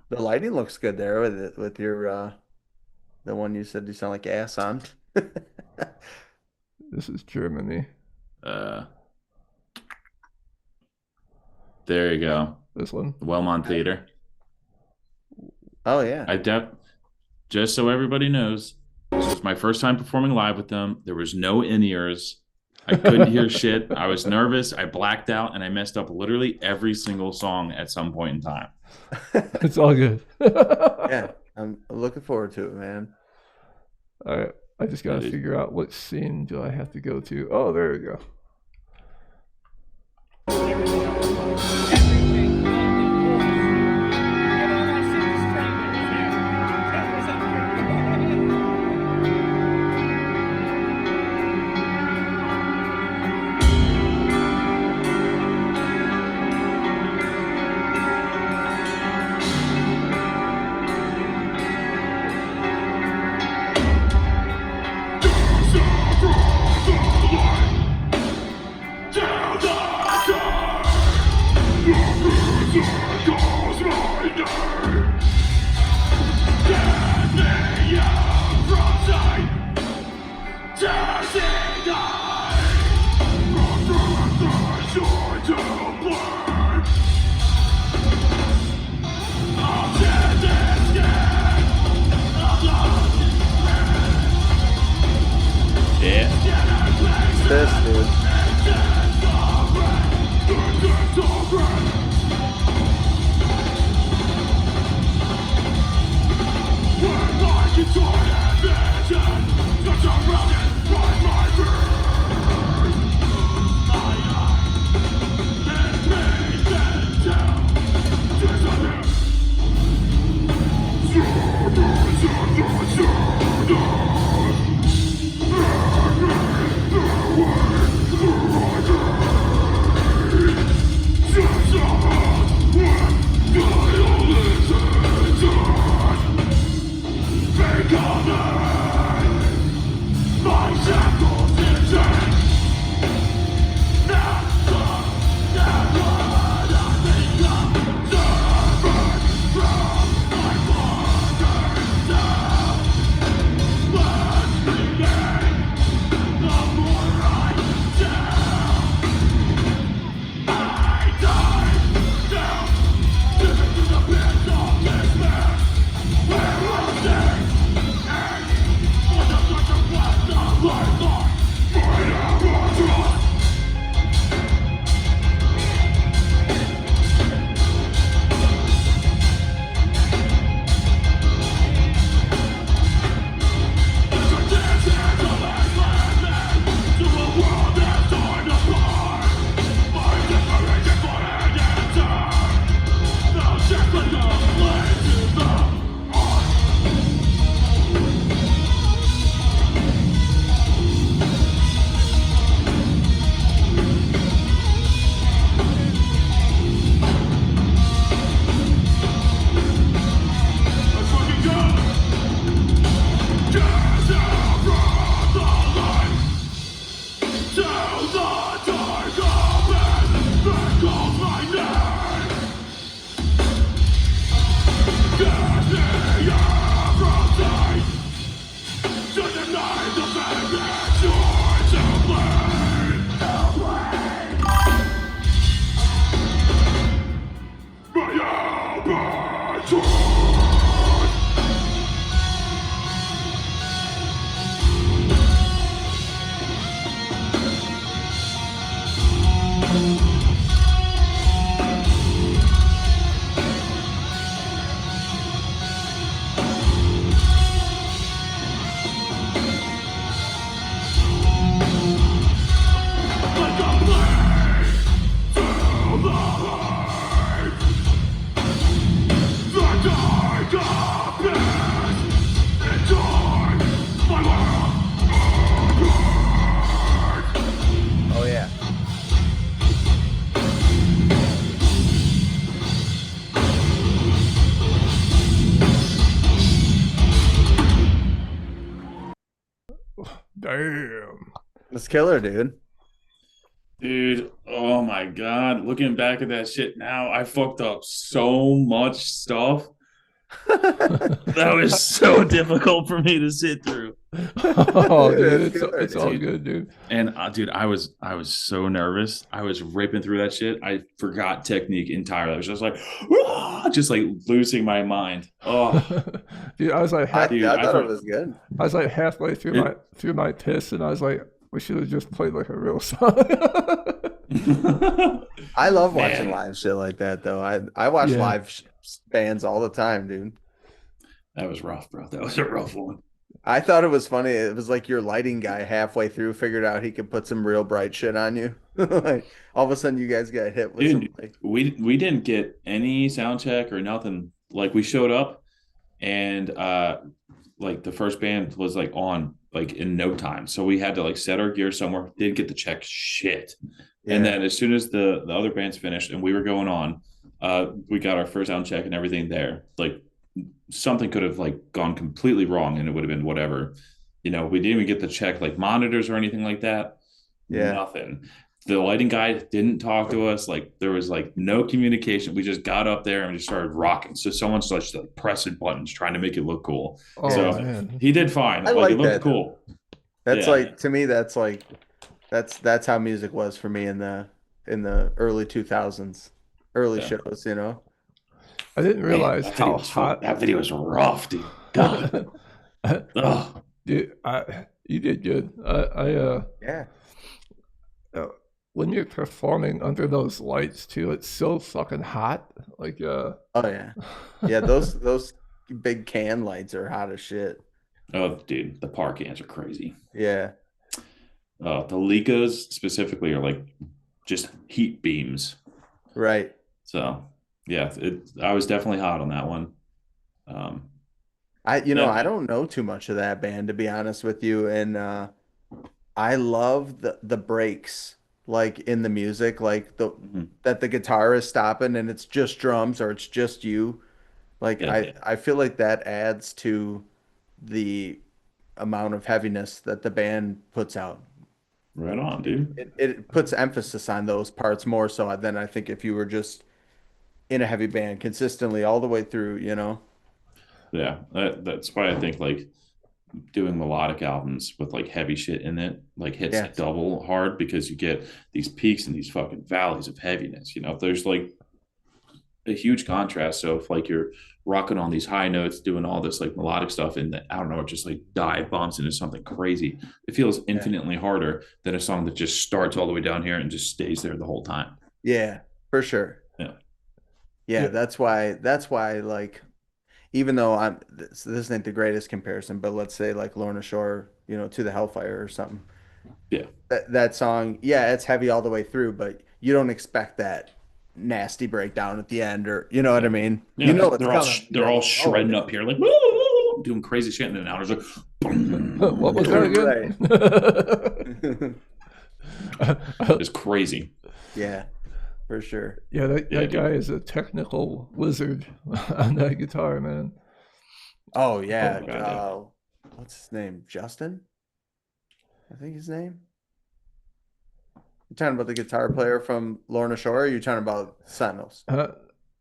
The lighting looks good there with it, with your the one you said you sound like ass on. This is Germany. Uh, there you go. This one. Wellmont Theater. Oh yeah. Just so everybody knows, this was my first time performing live with them. There was no in-ears. I couldn't hear shit. I was nervous. I blacked out, and I messed up literally every single song at some point in time. It's all good. Yeah, I'm looking forward to it, man. All right. I just got to figure out what scene do I have to go to. Oh, there we go. This dude. It's killer, dude. Dude, oh my God. Looking back at that shit now, I fucked up so much stuff. That was so difficult for me to sit through. Oh, dude, It's killer, it's all dude. Dude, good, dude. and dude, I was so nervous. I was ripping through that shit. I forgot technique entirely. I was just like, "Ah," just like losing my mind. Oh, Dude, dude, I I thought it thought was good. I was like halfway it. through my piss, and I was like, we should have just played like a real song. I love watching Man, live shit like that, though. I watch Yeah. live bands all the time, dude. that was rough, bro. That was a rough one. I thought it was funny. It was like your lighting guy halfway through figured out he could put some real bright shit on you. Like all of a sudden, you guys got hit with some Dude, like, we didn't get any sound check or nothing. Like we showed up and like the first band was like on like in no time. So we had to like set our gear somewhere, didn't get to check shit. And yeah, then as soon as the other bands finished and we were going on, we got our first sound check and everything there. Like something could have like gone completely wrong and it would have been whatever. We didn't even get to check like monitors or anything like that. yeah. Nothing. The lighting guy didn't talk to us. Like there was like no communication. We just got up there and just started rocking. So someone's just like pressing buttons trying to make it look cool. Oh It's, So man. he did fine. I Like it like looked that though. cool. That's Yeah. like to me, that's like that's how music was for me in the early 2000s, early Yeah. shows, you know. I didn't Man, realize that video how was fuck. hot. That video was rough, dude. God. Ugh. Dude, you did good. Yeah. Uh, when you're performing under those lights too, it's so fucking hot. Like, Oh yeah. Yeah, those big can lights are hot as shit. Oh, dude, the park ants are crazy. Yeah. The Lycos specifically are like just heat beams. Right. So yeah, I was definitely hot on that one. Um, I yeah. don't know too much of that band to be honest with you, and I love the breaks like in the music, like the Mhm. that the guitar is stopping and it's just drums or it's just you. Like Yeah, yeah. I feel like that adds to the amount of heaviness that the band puts out. Right on, dude. It puts emphasis on those parts more so than I think if you were just in a heavy band consistently all the way through, you know? Yeah, that's why I think like doing melodic albums with like heavy shit in it like hits Yeah. double hard because you get these peaks and these fucking valleys of heaviness. There's like a huge contrast. So if like you're rocking on these high notes, doing all this like melodic stuff, and I don't know, it just like dive bombs into something crazy. It feels Yeah. infinitely harder than a song that just starts all the way down here and just stays there the whole time. Yeah, for sure. Yeah, Yeah, yeah, that's why like even though this ain't the greatest comparison, but let's say like Lorna Shore, to the Hellfire or something. yeah, That song, yeah, it's heavy all the way through, but you don't expect that nasty breakdown at the end, or you know what I yeah, mean? You yeah. know it's They're all coming. You're they're all like, oh shredding yeah. up here like doing crazy shit, and then now there's like what was boom. that Right. again? It's crazy. Yeah, for sure. Yeah, Yeah, that guy dude. is a technical wizard on that guitar, man. Oh Oh yeah. my god, yeah. What's his name? Justin? I think his name. You talking about the guitar player from Lorna Shore? Or are you talking about Sentinels? Uh,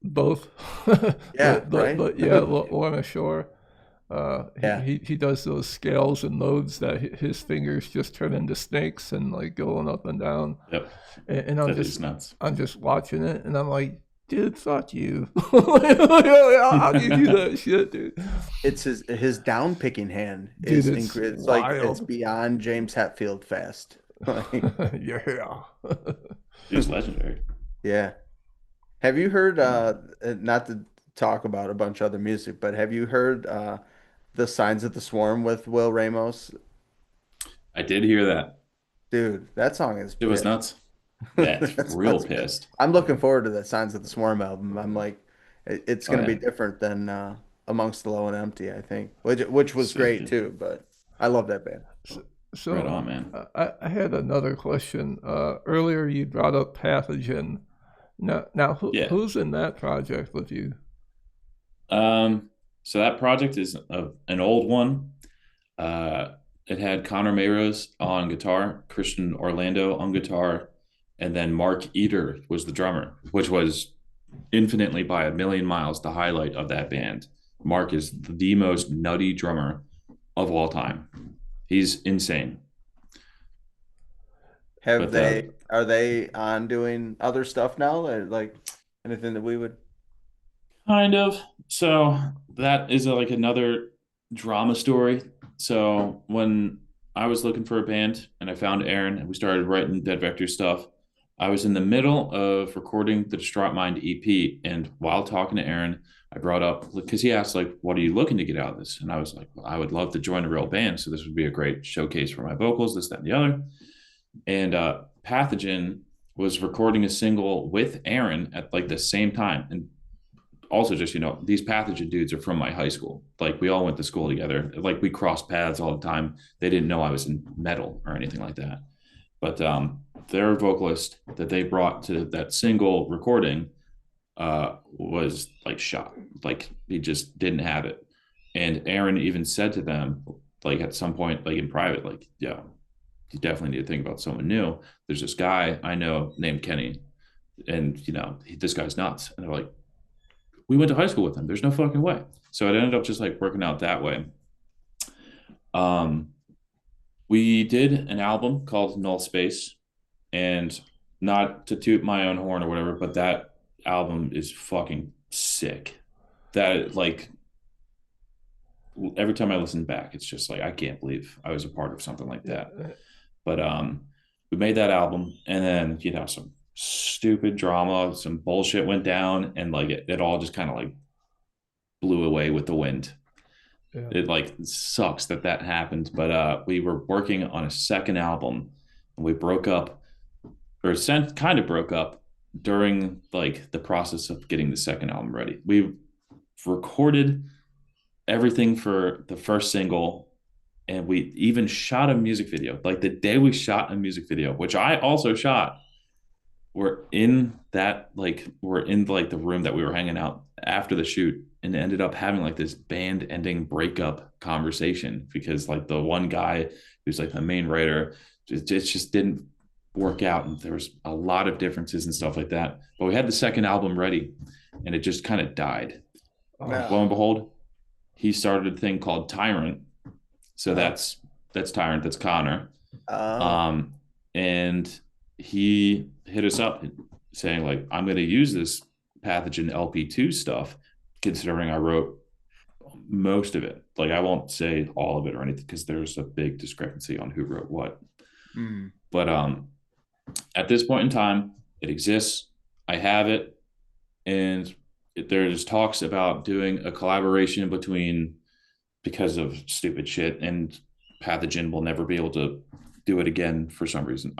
Both, Yeah, right? but yeah, Lorna Shore. Yeah, He does those scales and modes that his fingers just turn into snakes and like going up and down. Yep, And that is nuts. I'm just watching it, and I'm like, dude, fuck you. How do you do that shit, dude? it's his down picking hand Dude, is it's it's like it's wild. beyond James Hetfield fast. Like, Yeah. It was legendary. yeah. Have you heard not to talk about a bunch of other music, but have you heard the Signs of the Swarm with Will Ramos? I did hear that. Dude, that song is It was pissed. nuts. Yeah, it's real That's good. pissed. I'm looking forward to that Signs of the Swarm album. I'm like, it's Oh going to be yeah, different than Amongst the Low and Empty, I think, which was sick, great dude. too. But I love that band. So, Right so on, man. I had another question. Earlier, you brought up Pathogen. Now Yeah. who's in that project with you? So that project is an old one. It had Connor Mayros on guitar, Christian Orlando on guitar, and then Mark Eater was the drummer, which was infinitely by a million miles the highlight of that band. Mark is the most nutty drummer of all time. He's insane. Have But they are they on doing other stuff now? Or like anything that we would kind of. So that is like another drama story. So when I was looking for a band and I found Aaron and we started writing Dead Vector stuff, I was in the middle of recording the Distraught Mind EP. And while talking to Aaron, I brought up because he asked, like, what are you looking to get out of this? And I was like, well, I would love to join a real band. So this would be a great showcase for my vocals, this, that, and the other. And Pathogen was recording a single with Aaron at like the same time. And also just these Pathogen dudes are from my high school. Like we all went to school together. Like we crossed paths all the time. They didn't know I was in metal or anything like that. But their vocalist that they brought to that single recording was like shot. Like he just didn't have it. And Aaron even said to them, like at some point, like in private, like, yeah, you definitely need to think about someone new. There's this guy I know named Kenny, and this guy's nuts. And they're like, we went to high school with him. There's no fucking way. So it ended up just like working out that way. Um, we did an album called Null Space, and not to toot my own horn or whatever, but that album is fucking sick. That like every time I listen back, it's just like I can't believe I was a part of something like that. But we made that album, and then some stupid drama, some bullshit went down, and like it all just kind of like blew away with the wind. Yeah. It like sucks that happened, but we were working on a second album, and we broke up, or kind of broke up during like the process of getting the second album ready. We recorded everything for the first single, and we even shot a music video. Like the day we shot a music video, which I also shot, we're in the room that we were hanging out after the shoot, and ended up having like this band ending breakup conversation because like the one guy who's like the main writer just didn't work out, and there was a lot of differences and stuff like that. But we had the second album ready, and it just kind of died. Lo and behold, he started a thing called Tyrant. So that's Tyrant, that's Connor. And he hit us up saying like, I'm going to use this Pathogen LP2 stuff, considering I wrote most of it. Like I won't say all of it or anything because there's a big discrepancy on who wrote what. But at this point in time, it exists. I have it, and there's talks about doing a collaboration because of stupid shit, and Pathogen will never be able to do it again for some reason.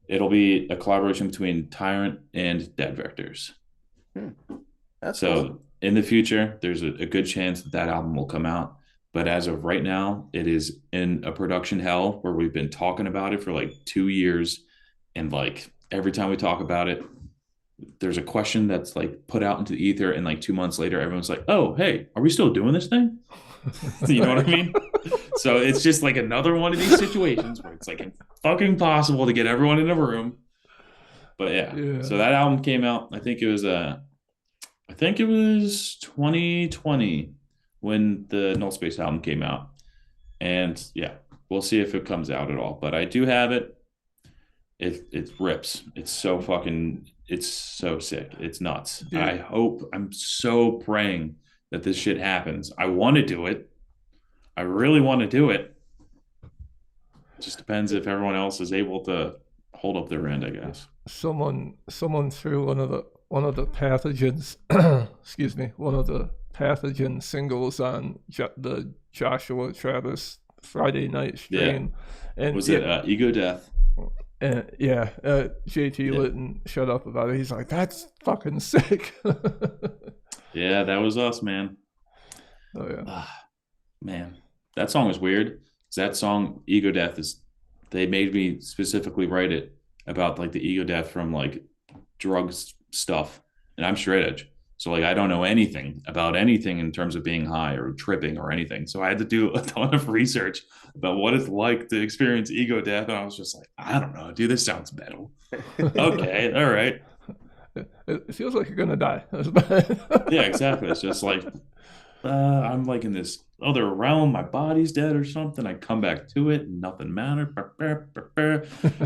It'll be a collaboration between Tyrant and Deadvectors. That's so cool. In the future, there's a good chance that album will come out. But as of right now, it is in a production hell where we've been talking about it for like 2 years. And like every time we talk about it, there's a question that's like put out into the ether. And like 2 months later, everyone's like, oh, hey, are we still doing this thing? You know what I mean? So it's just like another one of these situations where it's like fucking possible to get everyone in a room. But yeah. So that album came out. I think it was 2020 when the Null Space album came out. And yeah, we'll see if it comes out at all. But I do have it. It rips. It's so sick. It's nuts. Yeah. I'm so praying that this shit happens. I want to do it. I really want to do it. It just depends if everyone else is able to hold up their end, I guess. Someone threw one of the Pathogens excuse me, one of the Pathogen singles on the Joshua Travis Friday night stream. Yeah. And was it Ego Death? And JT Litton shut up about it. He's like, that's fucking sick. Yeah, that was us, man. Oh yeah. Man, that song is weird. That song, Ego Death, they made me specifically write it about like the ego death from like drugs stuff. And I'm straight edge. So like I don't know anything about anything in terms of being high or tripping or anything. So I had to do a ton of research about what it's like to experience ego death. And I was just like, I don't know, dude, this sounds metal. Okay, all right. It feels like you're gonna die. Yeah, exactly. It's just like I'm like in this other realm, my body's dead or something. I come back to it and nothing mattered.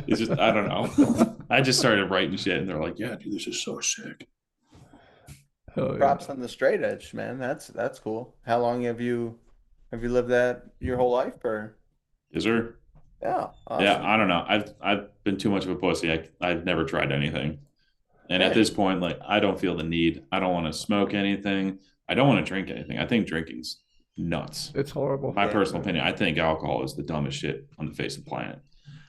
It's just I don't know. I just started writing shit and they're like, yeah, dude, this is so sick. Hell yeah. Props on the straight edge, man. That's cool. How long have you lived that your whole life, or? Is there? Yeah, Yeah, awesome. I don't know. I've been too much of a pussy. I've never tried anything. And at Hey, this point, like I don't feel the need. I don't want to smoke anything. I don't want to drink anything. I think drinking's nuts. It's horrible. My yeah, personal opinion, I think alcohol is the dumbest shit on the face of the planet.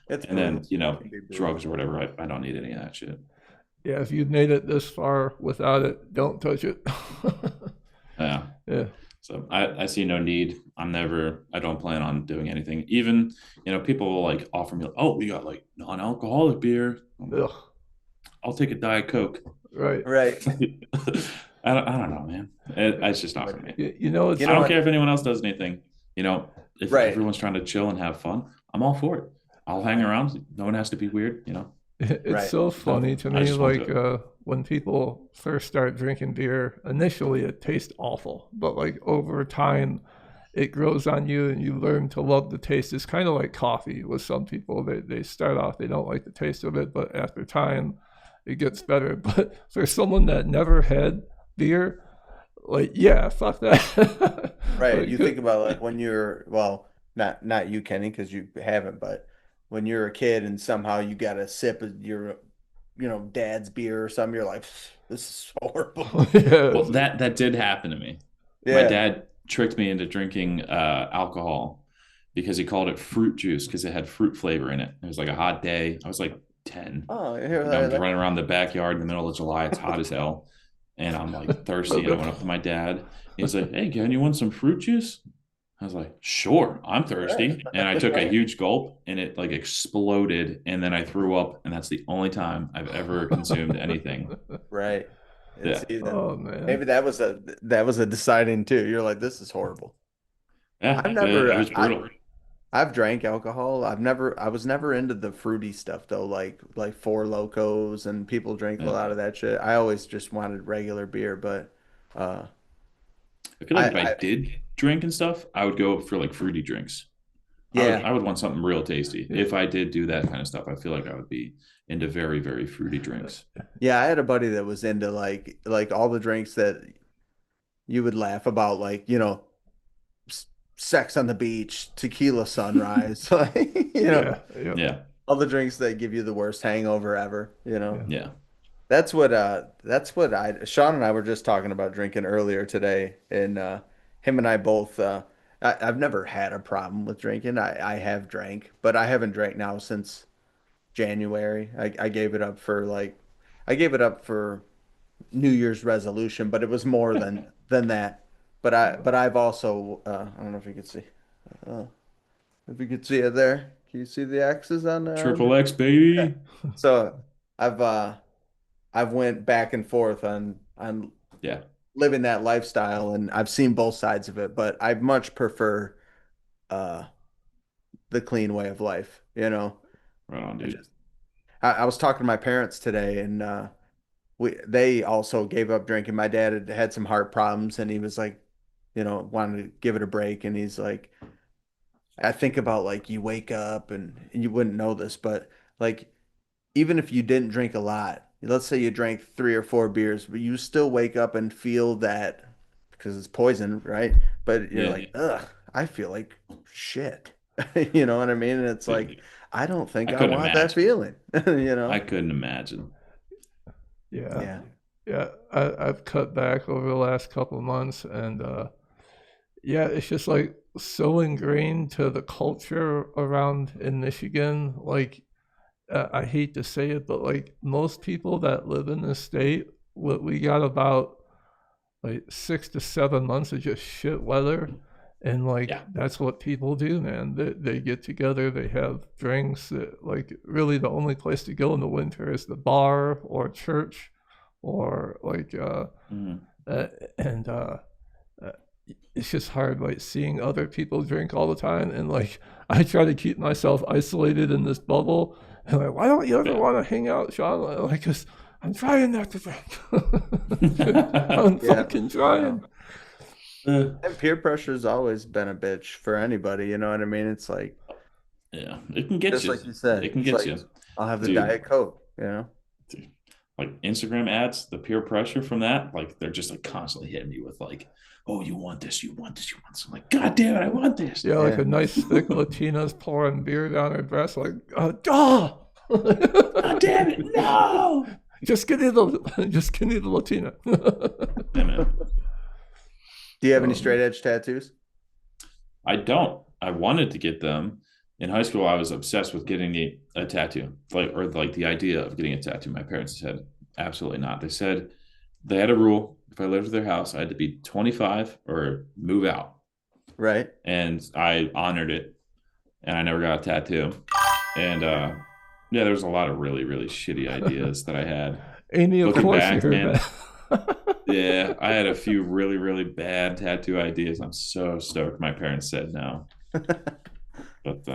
it's And then, brutal. you It know, can be brutal. drugs or whatever, I don't need any of that shit. Yeah, if you've made it this far without it, don't touch it. Yeah. Yeah. So I see no need. I don't plan on doing anything. Even, people will like offer me, oh, we got like non-alcoholic beer. I'm like, Ugh. I'll take a Diet Coke. Right. Right. I don't know, man. It's just not for me. You know, it's You I know don't what? care if anyone else does anything. If Right. everyone's trying to chill and have fun, I'm all for it. I'll hang around. No one has to be weird. it's Right. so funny to I me. just won't Like do it. when people first start drinking beer, initially it tastes awful, but like over time, it grows on you, and you learn to love the taste. It's kind of like coffee with some people. They start off, they don't like the taste of it, but after time, it gets better. But for someone that never had beer, like yeah, fuck that. Right. Like, You think about like when you're, well, not you, Kenny, because you haven't, but when you're a kid and somehow you got a sip of your, dad's beer or something, you're like, this is horrible. yeah, Well, that did happen to me. My Yeah. dad tricked me into drinking alcohol because he called it fruit juice because it had fruit flavor in it. It was like a hot day. I was like 10. Oh, here, I'm running around the backyard in the middle of July. It's hot as hell. And I'm like thirsty. And I went up to my dad. He's like, hey, Ken, you want some fruit juice? I was like, sure, I'm right. thirsty. And I took a huge gulp and it like exploded. And then I threw up. And that's the only time I've ever consumed anything. Right. Yeah. It's either oh man. maybe that was a deciding too. You're like, this is horrible. Yeah. I've It never was brutal. I've drank alcohol. I was never into the fruity stuff though, like Four Locos and people drink a Yeah. lot of that shit. I always just wanted regular beer, but uh I feel like if I I did drink and stuff, I would go for like fruity drinks. yeah. I would want something real tasty. Yeah. If I did do that kind of stuff, I feel like I would be into very, very fruity drinks. Yeah, I had a buddy that was into like all the drinks that you would laugh about, like, sex on the beach, tequila sunrise, like, Yeah. Yeah. Yeah. all the drinks that give you the worst hangover ever. Yeah. That's what Sean and I were just talking about drinking earlier today, and him and I both I've never had a problem with drinking. I have drank, but I haven't drank now since January. I gave it up for New Year's resolution, but it was more than that. But I've also I don't know if you could see uh, if you could see it there. Can you see the X's on there? Triple X, Yeah. baby. So I've went back and forth on Yeah. living that lifestyle, and I've seen both sides of it, but I much prefer uh the clean way of life, you know. Right on, I dude. just I was talking to my parents today, and they also gave up drinking. My dad had some heart problems, and he was like, wanted to give it a break, and he's like, I think about like you wake up and you wouldn't know this, but like even if you didn't drink a lot, let's say you drank 3 or 4 beers, but you still wake up and feel that because it's poison, right? But you're Yeah. like, ugh, I feel like shit. You know what I mean? And it's like, Dude, I don't think I I couldn't want that imagine. feeling, you I know? couldn't imagine. Yeah. Yeah. Yeah. I've cut back over the last couple of months, and yeah, it's just like so ingrained to the culture around in Michigan. Like, I hate to say it, but like most people that live in this state, we got about like 6 to 7 months of just shit weather. And like Yeah. that's what people do, man. They get together, they have drinks. Like really, the only place to go in the winter is the bar or church, or like Mhm. uh, and uh, it's just hard like seeing other people drink all the time, and like I try to keep myself isolated in this bubble. And like, why don't you ever Yeah. want to hang out, Sean? Like, cause I'm trying not to drink. I'm Yeah. fucking Wow. trying. And peer pressure's always been a bitch for anybody, you know what I mean? It's like Yeah, it can get just you. like you said, It can it's get like you, I'll have the dude. Diet Coke, you know? Dude. Like Instagram ads, the peer pressure from that, like they're just like constantly hitting me with like, "Oh, you want this? You want this? You want this?" I'm like, "God damn it, I want this!" Yeah, like Yeah. a nice thick Latina's pouring beer down her breast, like, duh! God damn it, no! Just give me the Latina. Yeah, man. Do you have any Um, straight edge tattoos? I don't. I wanted to get them. In high school, I was obsessed with getting a tattoo, like the idea of getting a tattoo. My parents said absolutely not. They said they had a rule: if I lived at their house, I had to be 25 or move out. Right. And I honored it, and I never got a tattoo. And yeah, there was a lot of really, really shitty ideas that I had. Amy, of Looking course you back, heard man, that. yeah, I had a few really, really bad tattoo ideas. I'm so stoked my parents said no. But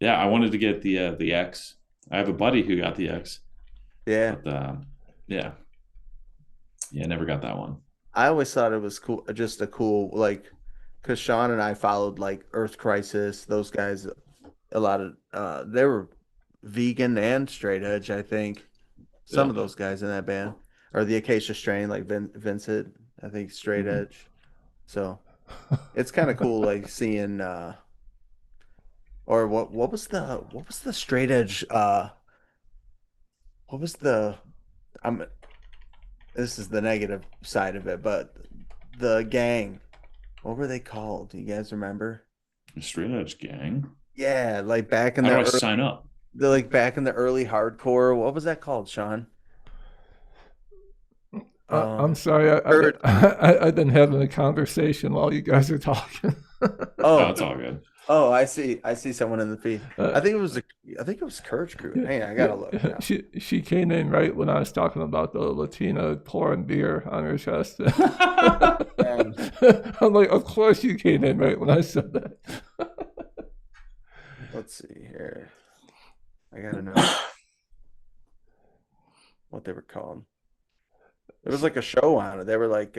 yeah, I wanted to get the X. I have a buddy who got the X, Yeah. but yeah, yeah, never got that one. I always thought it was cool, just a cool like, because Sean and I followed like Earth Crisis, those guys, a lot of they were vegan and straight edge, I think. Some Yeah, of those guys in that band, or the Acacia Strain, like Vincent, I think straight mm-hmm. edge. So it's kind of cool, like seeing, or what was the straight edge, what was the, I'm this is the negative side of it, but the gang, what were they called? Do you guys remember? Straight Edge Gang. Yeah, like back in How do the I sign up? like back in the early hardcore. What was that called, Sean? I'm Um, sorry, or I've been having a conversation while you guys are talking. Oh, oh, it's all good. oh, I see someone in the feed. uh, I think it was I think it was Courage Crew. yeah, Hang on, I yeah, gotta look now. she came in right when I was talking about the Latina pouring beer on her chest. Um, I'm like, of course you came in right when I said that. let's see here. I gotta know what they were called. It was like a show on it. They were like,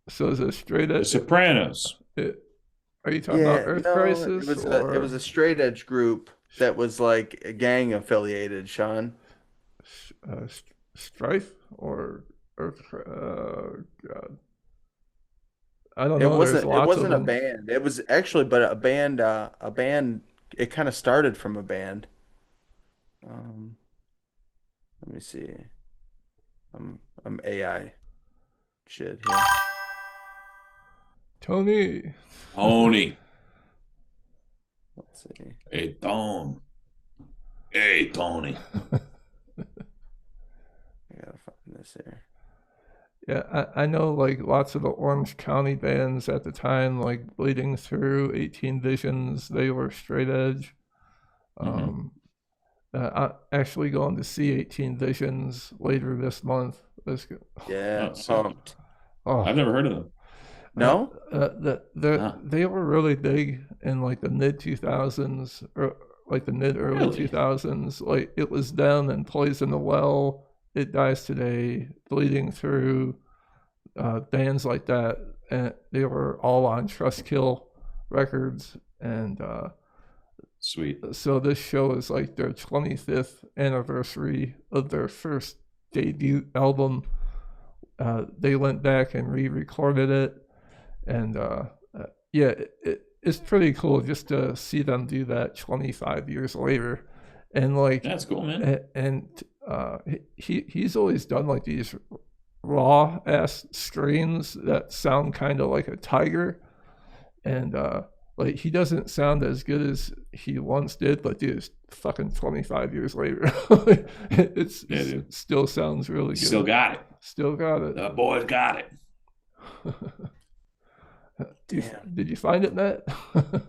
So is it straight The at? Sopranos. Are you talking about yeah, Earth no, Crisis it was or a straight edge group that was like a gang affiliated, Sean. Strife or Earth? God, I don't It know. There's wasn't it lots of wasn't a them. band. It was actually but a band it kind of started from a band. Um, let me see. I'm AI shit here. Tony. Tony. Let's see. Hey, Tom. Hey, Tony. I gotta find this here. Yeah, I know like lots of the Orange County bands at the time, like Bleeding Through, 18 Visions, they were straight edge. Mm-hmm. Um, I actually going to see 18 Visions later this month. Let's go. Yeah, Oh, sick. pumped. I've Oh, never heard of them. No? Huh. they were really big in like the mid 2000s or like the mid early Really? 2000s. Like it was them and Poison the Well, It Dies Today, Bleeding Through, bands like that, and they were all on Trustkill Records. And Sweet. so this show is like their 25th anniversary of their first debut album. They went back and re-recorded it, and yeah, it's pretty cool just to see them do that 25 years later, and like, That's cool, man. and he's always done like these raw ass strains that sound kind of like a tiger, and like he doesn't sound as good as he once did, but dude, it's fucking 25 years later. Yeah, dude. It still sounds really good. Still got it. Still got it. The boys got it. Damn. Did you find it, Matt?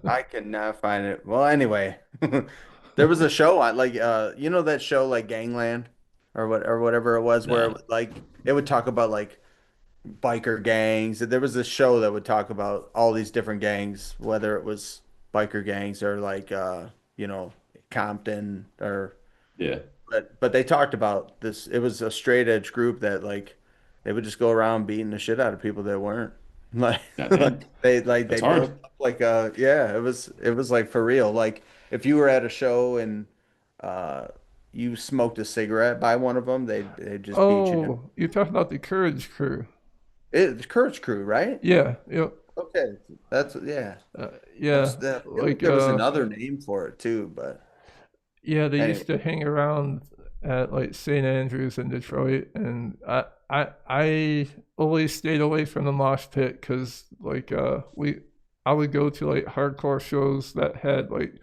I cannot find it. Well, anyway, there was a show on like you know that show like Gangland or whatever it was where it No. would like it would talk about like biker gangs. There was this show that would talk about all these different gangs, whether it was biker gangs or like you know, Compton or Yeah. but they talked about this. It was a straight edge group that like they would just go around beating the shit out of people that weren't like Goddamn. like That's they built hard. up like yeah, it was like for real. Like if you were at a show and uh you smoked a cigarette by one of them, they'd just beat you down. Oh, you're talking about the Courage Crew. It's Kurt's crew, right? Yeah, yep. Okay, that's yeah. Uh, yeah, I feel like like there was another name for it too, but yeah, they anyway, used to hang around at like St. Andrews in Detroit, and I always stayed away from the mosh pit because I would go to like hardcore shows that had like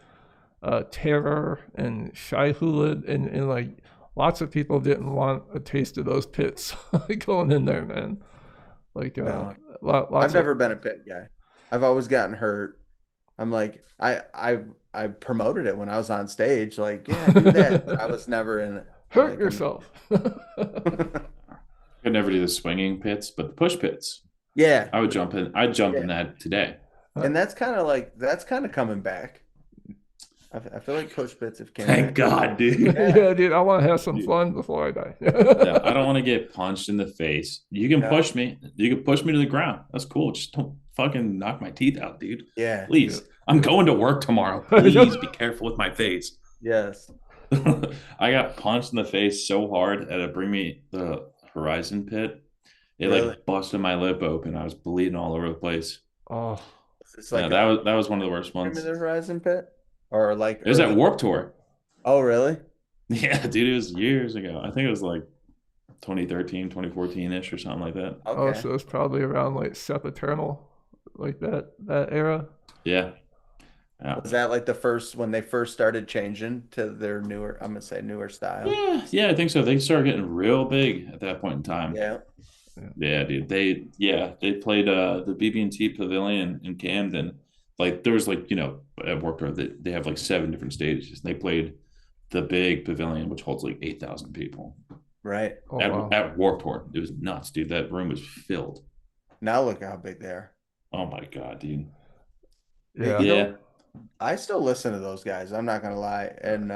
Terror and Shy Hulud, and like lots of people didn't want a taste of those pits going in there, man. Like no, I've lots of never been a pit guy. I've always gotten hurt. I'm like I promoted it when I was on stage, like yeah, do that, but I was never in it. hurt Like I'm yourself. I could never do the swinging pits, but the push pits, yeah, I would jump in. I'd jump in yeah, that today. and that's kind of like that's kind of coming back. I feel like push pits have came Thank back. God, dude. Yeah, Yeah, dude, I want to have some Dude, fun before I die. yeah, I don't want to get punched in the face. You can no, push me. You can push me to the ground. That's cool. Just don't fucking knock my teeth out, dude. yeah, Yeah, Please. I'm yeah. going to work tomorrow. Please be careful with my face. yes, I got punched in the face so hard at a Bring Me the Horizon pit. It really. like busted my lip open. I was bleeding all over the place. Oh, It's Yeah, like a that was one of the worst Bring Me ones. the Horizon pit or like It was at early. Warp Tour. Oh, really? Yeah, dude, it was years ago. I think it was like 2013, 2014-ish or something like that. oh, Okay. so it's probably around like Eternal, like that era. Yeah. Yeah. Was that like the first when they first started changing to their newer, I'm gonna say newer style? Yeah, I think so. They started getting real big at that point in time. Yeah, Yeah. Yeah, dude. They played the BB&T Pavilion in Camden. Like there was like, at Warped Tour they have like 7 different stages. They played the big pavilion, which holds like 8,000 people. right. Oh At wow. at Warped Tour. It was nuts, dude. That room was filled. Now look how big they are. Oh my God, dude. Yeah. You know, Yeah. I still listen to those guys. I'm not gonna lie. And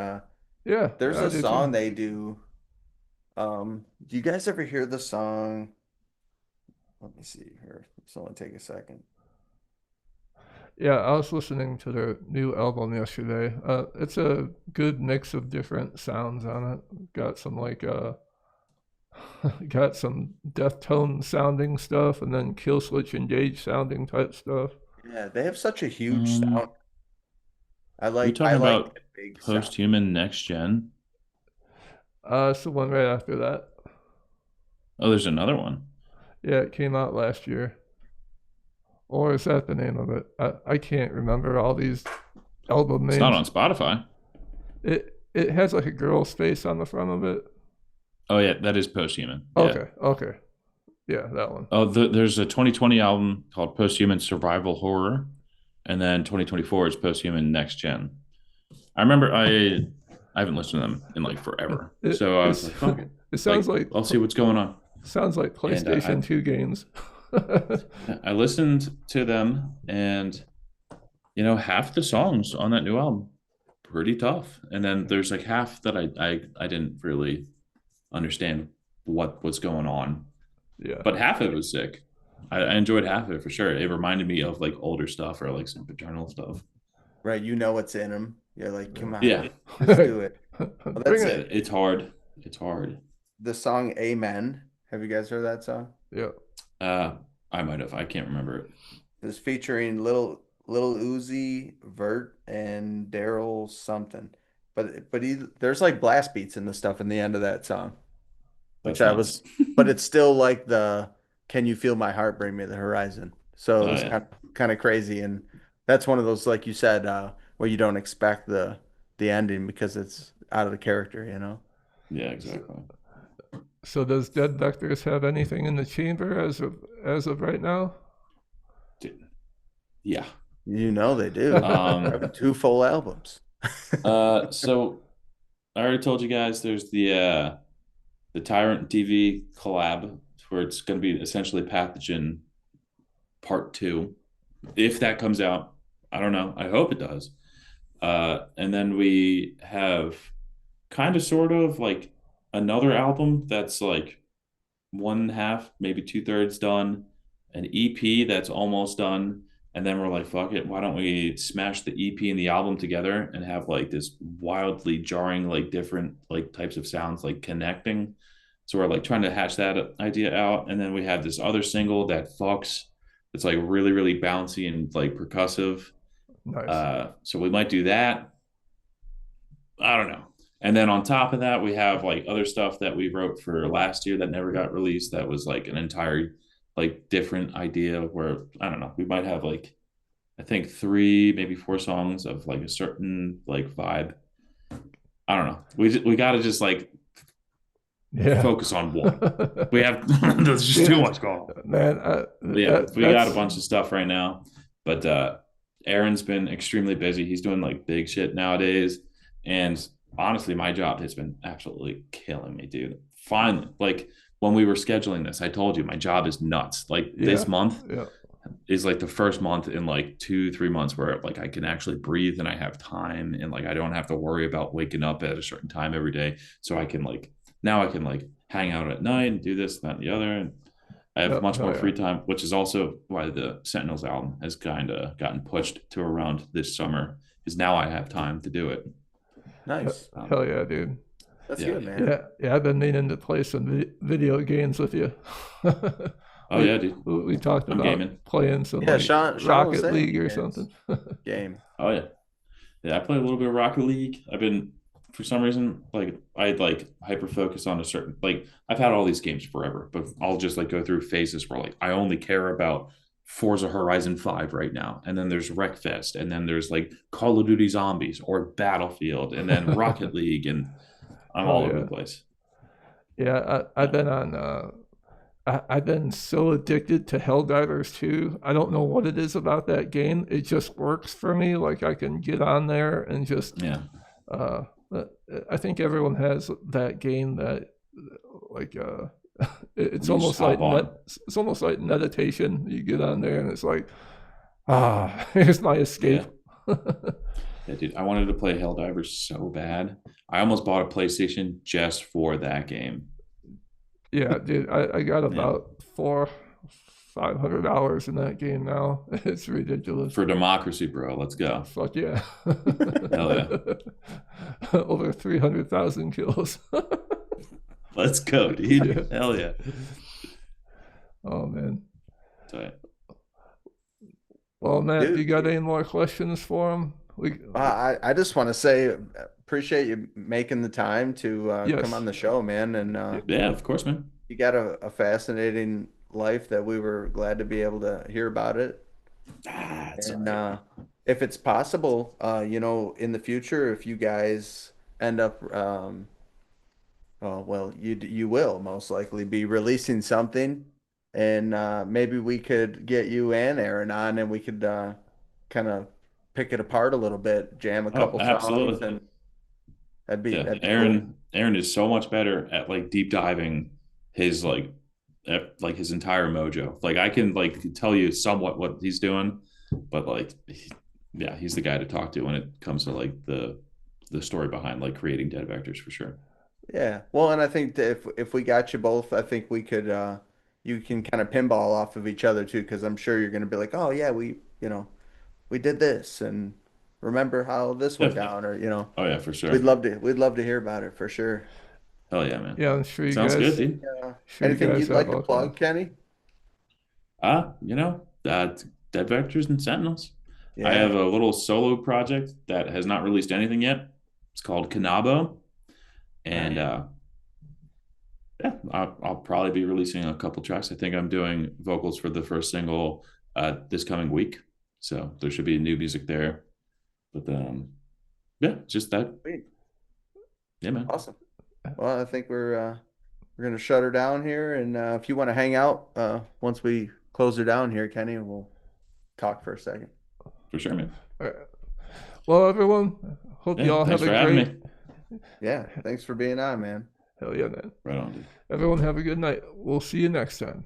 Yeah. there's I a do too. song they do. Do you guys ever hear the song? Let me see here. It's only take a second. Yeah, I was listening to their new album yesterday. It's a good mix of different sounds on it. Got some like got some Deftone sounding stuff, and then Kill Switch Engage sounding type stuff. Yeah, they have such a huge sound. Um, are you I talking like about the big sound. post-human next gen? It's the one right after that. Oh, there's another one. Yeah, it came out last year. Or is that the name of it? I can't remember all these album It's not names. on Spotify. It has like a girl's face on the front of it. Oh yeah, that is post-human. Yeah. Okay, okay. Yeah, that one. Oh, there's a 2020 album called Post-Human Survival Horror, and then 2024 is Post-Human Next Gen. I remember I haven't listened to them in like forever, so I was It's like, fuck it, it sounds like like I'll see what's going on. sounds like And PlayStation 2 games. I listened to them, and half the songs on that new album pretty tough, and then there's like half that I didn't really understand what's going on, Yeah. but half of it was sick. I enjoyed half of it for sure. It reminded me of like older stuff or like some paternal stuff. Right, you know what's in them. You're like, come on, Yeah, let's do it. Well, Bring that's it. it's hard. It's hard. the song Amen. Have you guys heard that song? Yeah. Uh, I might have. I can't remember it. It's featuring Little Uzi Vert and Daryl something. But there's like blast beats and the stuff in the end of that song, which That's I nuts. was, but it's still like the "Can you feel my heart bring me to the horizon?" So it Oh was yeah, kind of crazy, and that's one of those like you said where you don't expect the ending because it's out of the character, you know. yeah, exactly. So does Dead Vectors have anything in the chamber as of right now? Dude. Yeah. You know they do. They're Um. having two full albums. So I already told you guys there's the Tyrant TV collab where it's going to be essentially Pathogen Part 2. If that comes out, I don't know. I hope it does. And then we have kind of sort of like another album that's like one half, maybe two-thirds done, an EP that's almost done, and then we're like, fuck it, why don't we smash the EP and the album together and have like this wildly jarring, like different like types of sounds like connecting. So we're like trying to hatch that idea out, and then we have this other single that fucks. It's like really, really bouncy and like percussive. Nice. So we might do that. I don't know. And then on top of that, we have like other stuff that we wrote for last year that never got released. That was like an entire like different idea where I don't know. We might have like I think three, maybe four songs of like a certain like vibe. I don't know. We got to just like Yeah. focus on one. We have there's just too much going on. Man, Yeah, we got a bunch of stuff right now, but Aaron's been extremely busy. He's doing like big shit nowadays, and honestly, my job has been absolutely killing me, dude. Finally, like when we were scheduling this, I told you my job is nuts. Like this month Yeah. is like the first month in like 2-3 months where like I can actually breathe and I have time and like I don't have to worry about waking up at a certain time every day. So I can like now I can like hang out at night and do this, that, and the other. And I have much more free time, which is also why the Sentinels album has kind of gotten pushed to around this summer, because now I have time to do it. Nice. Hell yeah, dude. That's Yeah. good, man. Yeah, I've been meaning to play some video games with you. Oh yeah, dude. We talked I'm about gaming. playing some Yeah, like Sean was Rocket saying League or games. something. Game. Oh yeah. Yeah, I play a little bit of Rocket League. I've been for some reason like I like hyper focus on a certain like I've had all these games forever, but I'll just like go through phases where like I only care about Forza Horizon 5 right now. And then there's Wreckfest, and then there's like Call of Duty Zombies or Battlefield, and then Rocket League, and I'm all over the place. Yeah, I've been on. I've been so addicted to Helldivers 2. I don't know what it is about that game. It just works for me. Like I can get on there and just. Yeah. I think everyone has that game that, like, it's You almost just like hop on. it's almost like meditation. You get on there and it's like, here's my escape. Yeah, dude. I wanted to play Helldivers so bad. I almost bought a PlayStation just for that game. Yeah, dude, I got about 500 hours in that game now. It's ridiculous. For democracy, bro. Let's go. Fuck yeah. Hell yeah. Over 300,000 kills. Let's go, dude. Yeah. Hell yeah. Oh man. Sorry. Well, Matt, Dude, you got any more questions for him? I just want to say appreciate you making the time to Yes. come on the show, man. And Yeah, of course, man. you got a fascinating life that we were glad to be able to hear about it. It's And all right. if it's possible, in the future, if you guys end up, well, you will most likely be releasing something, and maybe we could get you and Aaron on, and we could kind of pick it apart a little bit, jam a Oh, couple songs, absolutely. and Yeah, that'd be cool. Aaron is so much better at like deep diving his like his entire mojo. Like I can like tell you somewhat what he's doing, but like yeah, he's the guy to talk to when it comes to like the story behind like creating Deadvectors for sure. Yeah. Well, and I think that if we got you both, I think we could you can kind of pinball off of each other too, because I'm sure you're gonna be like, oh yeah, we did this and remember how this went Yeah. down, or Oh yeah, for sure. we'd love to hear about it for sure. Hell yeah, man. Yeah, I'm sure you Sounds guys. good, dude. Sure, you Anything guys you'd have like to all kinds. plug, Kenny? Deadvectors and Sentinels. I Yeah. have a little solo project that has not released anything yet. It's called Kanabo, and yeah, I'll probably be releasing a couple tracks. I think I'm doing vocals for the first single this coming week, so there should be new music there. But yeah, just that. Sweet. Yeah, man. Awesome. Well, I think we're gonna shut her down here, and if you want to hang out once we close her down here, Kenny, we'll talk for a second. For sure, man. All right. Well, everyone, hope you Yeah, all thanks have for a having great. me. Yeah. Thanks for being on, man. Hell yeah, man. Right on, dude. Everyone have a good night. We'll see you next time.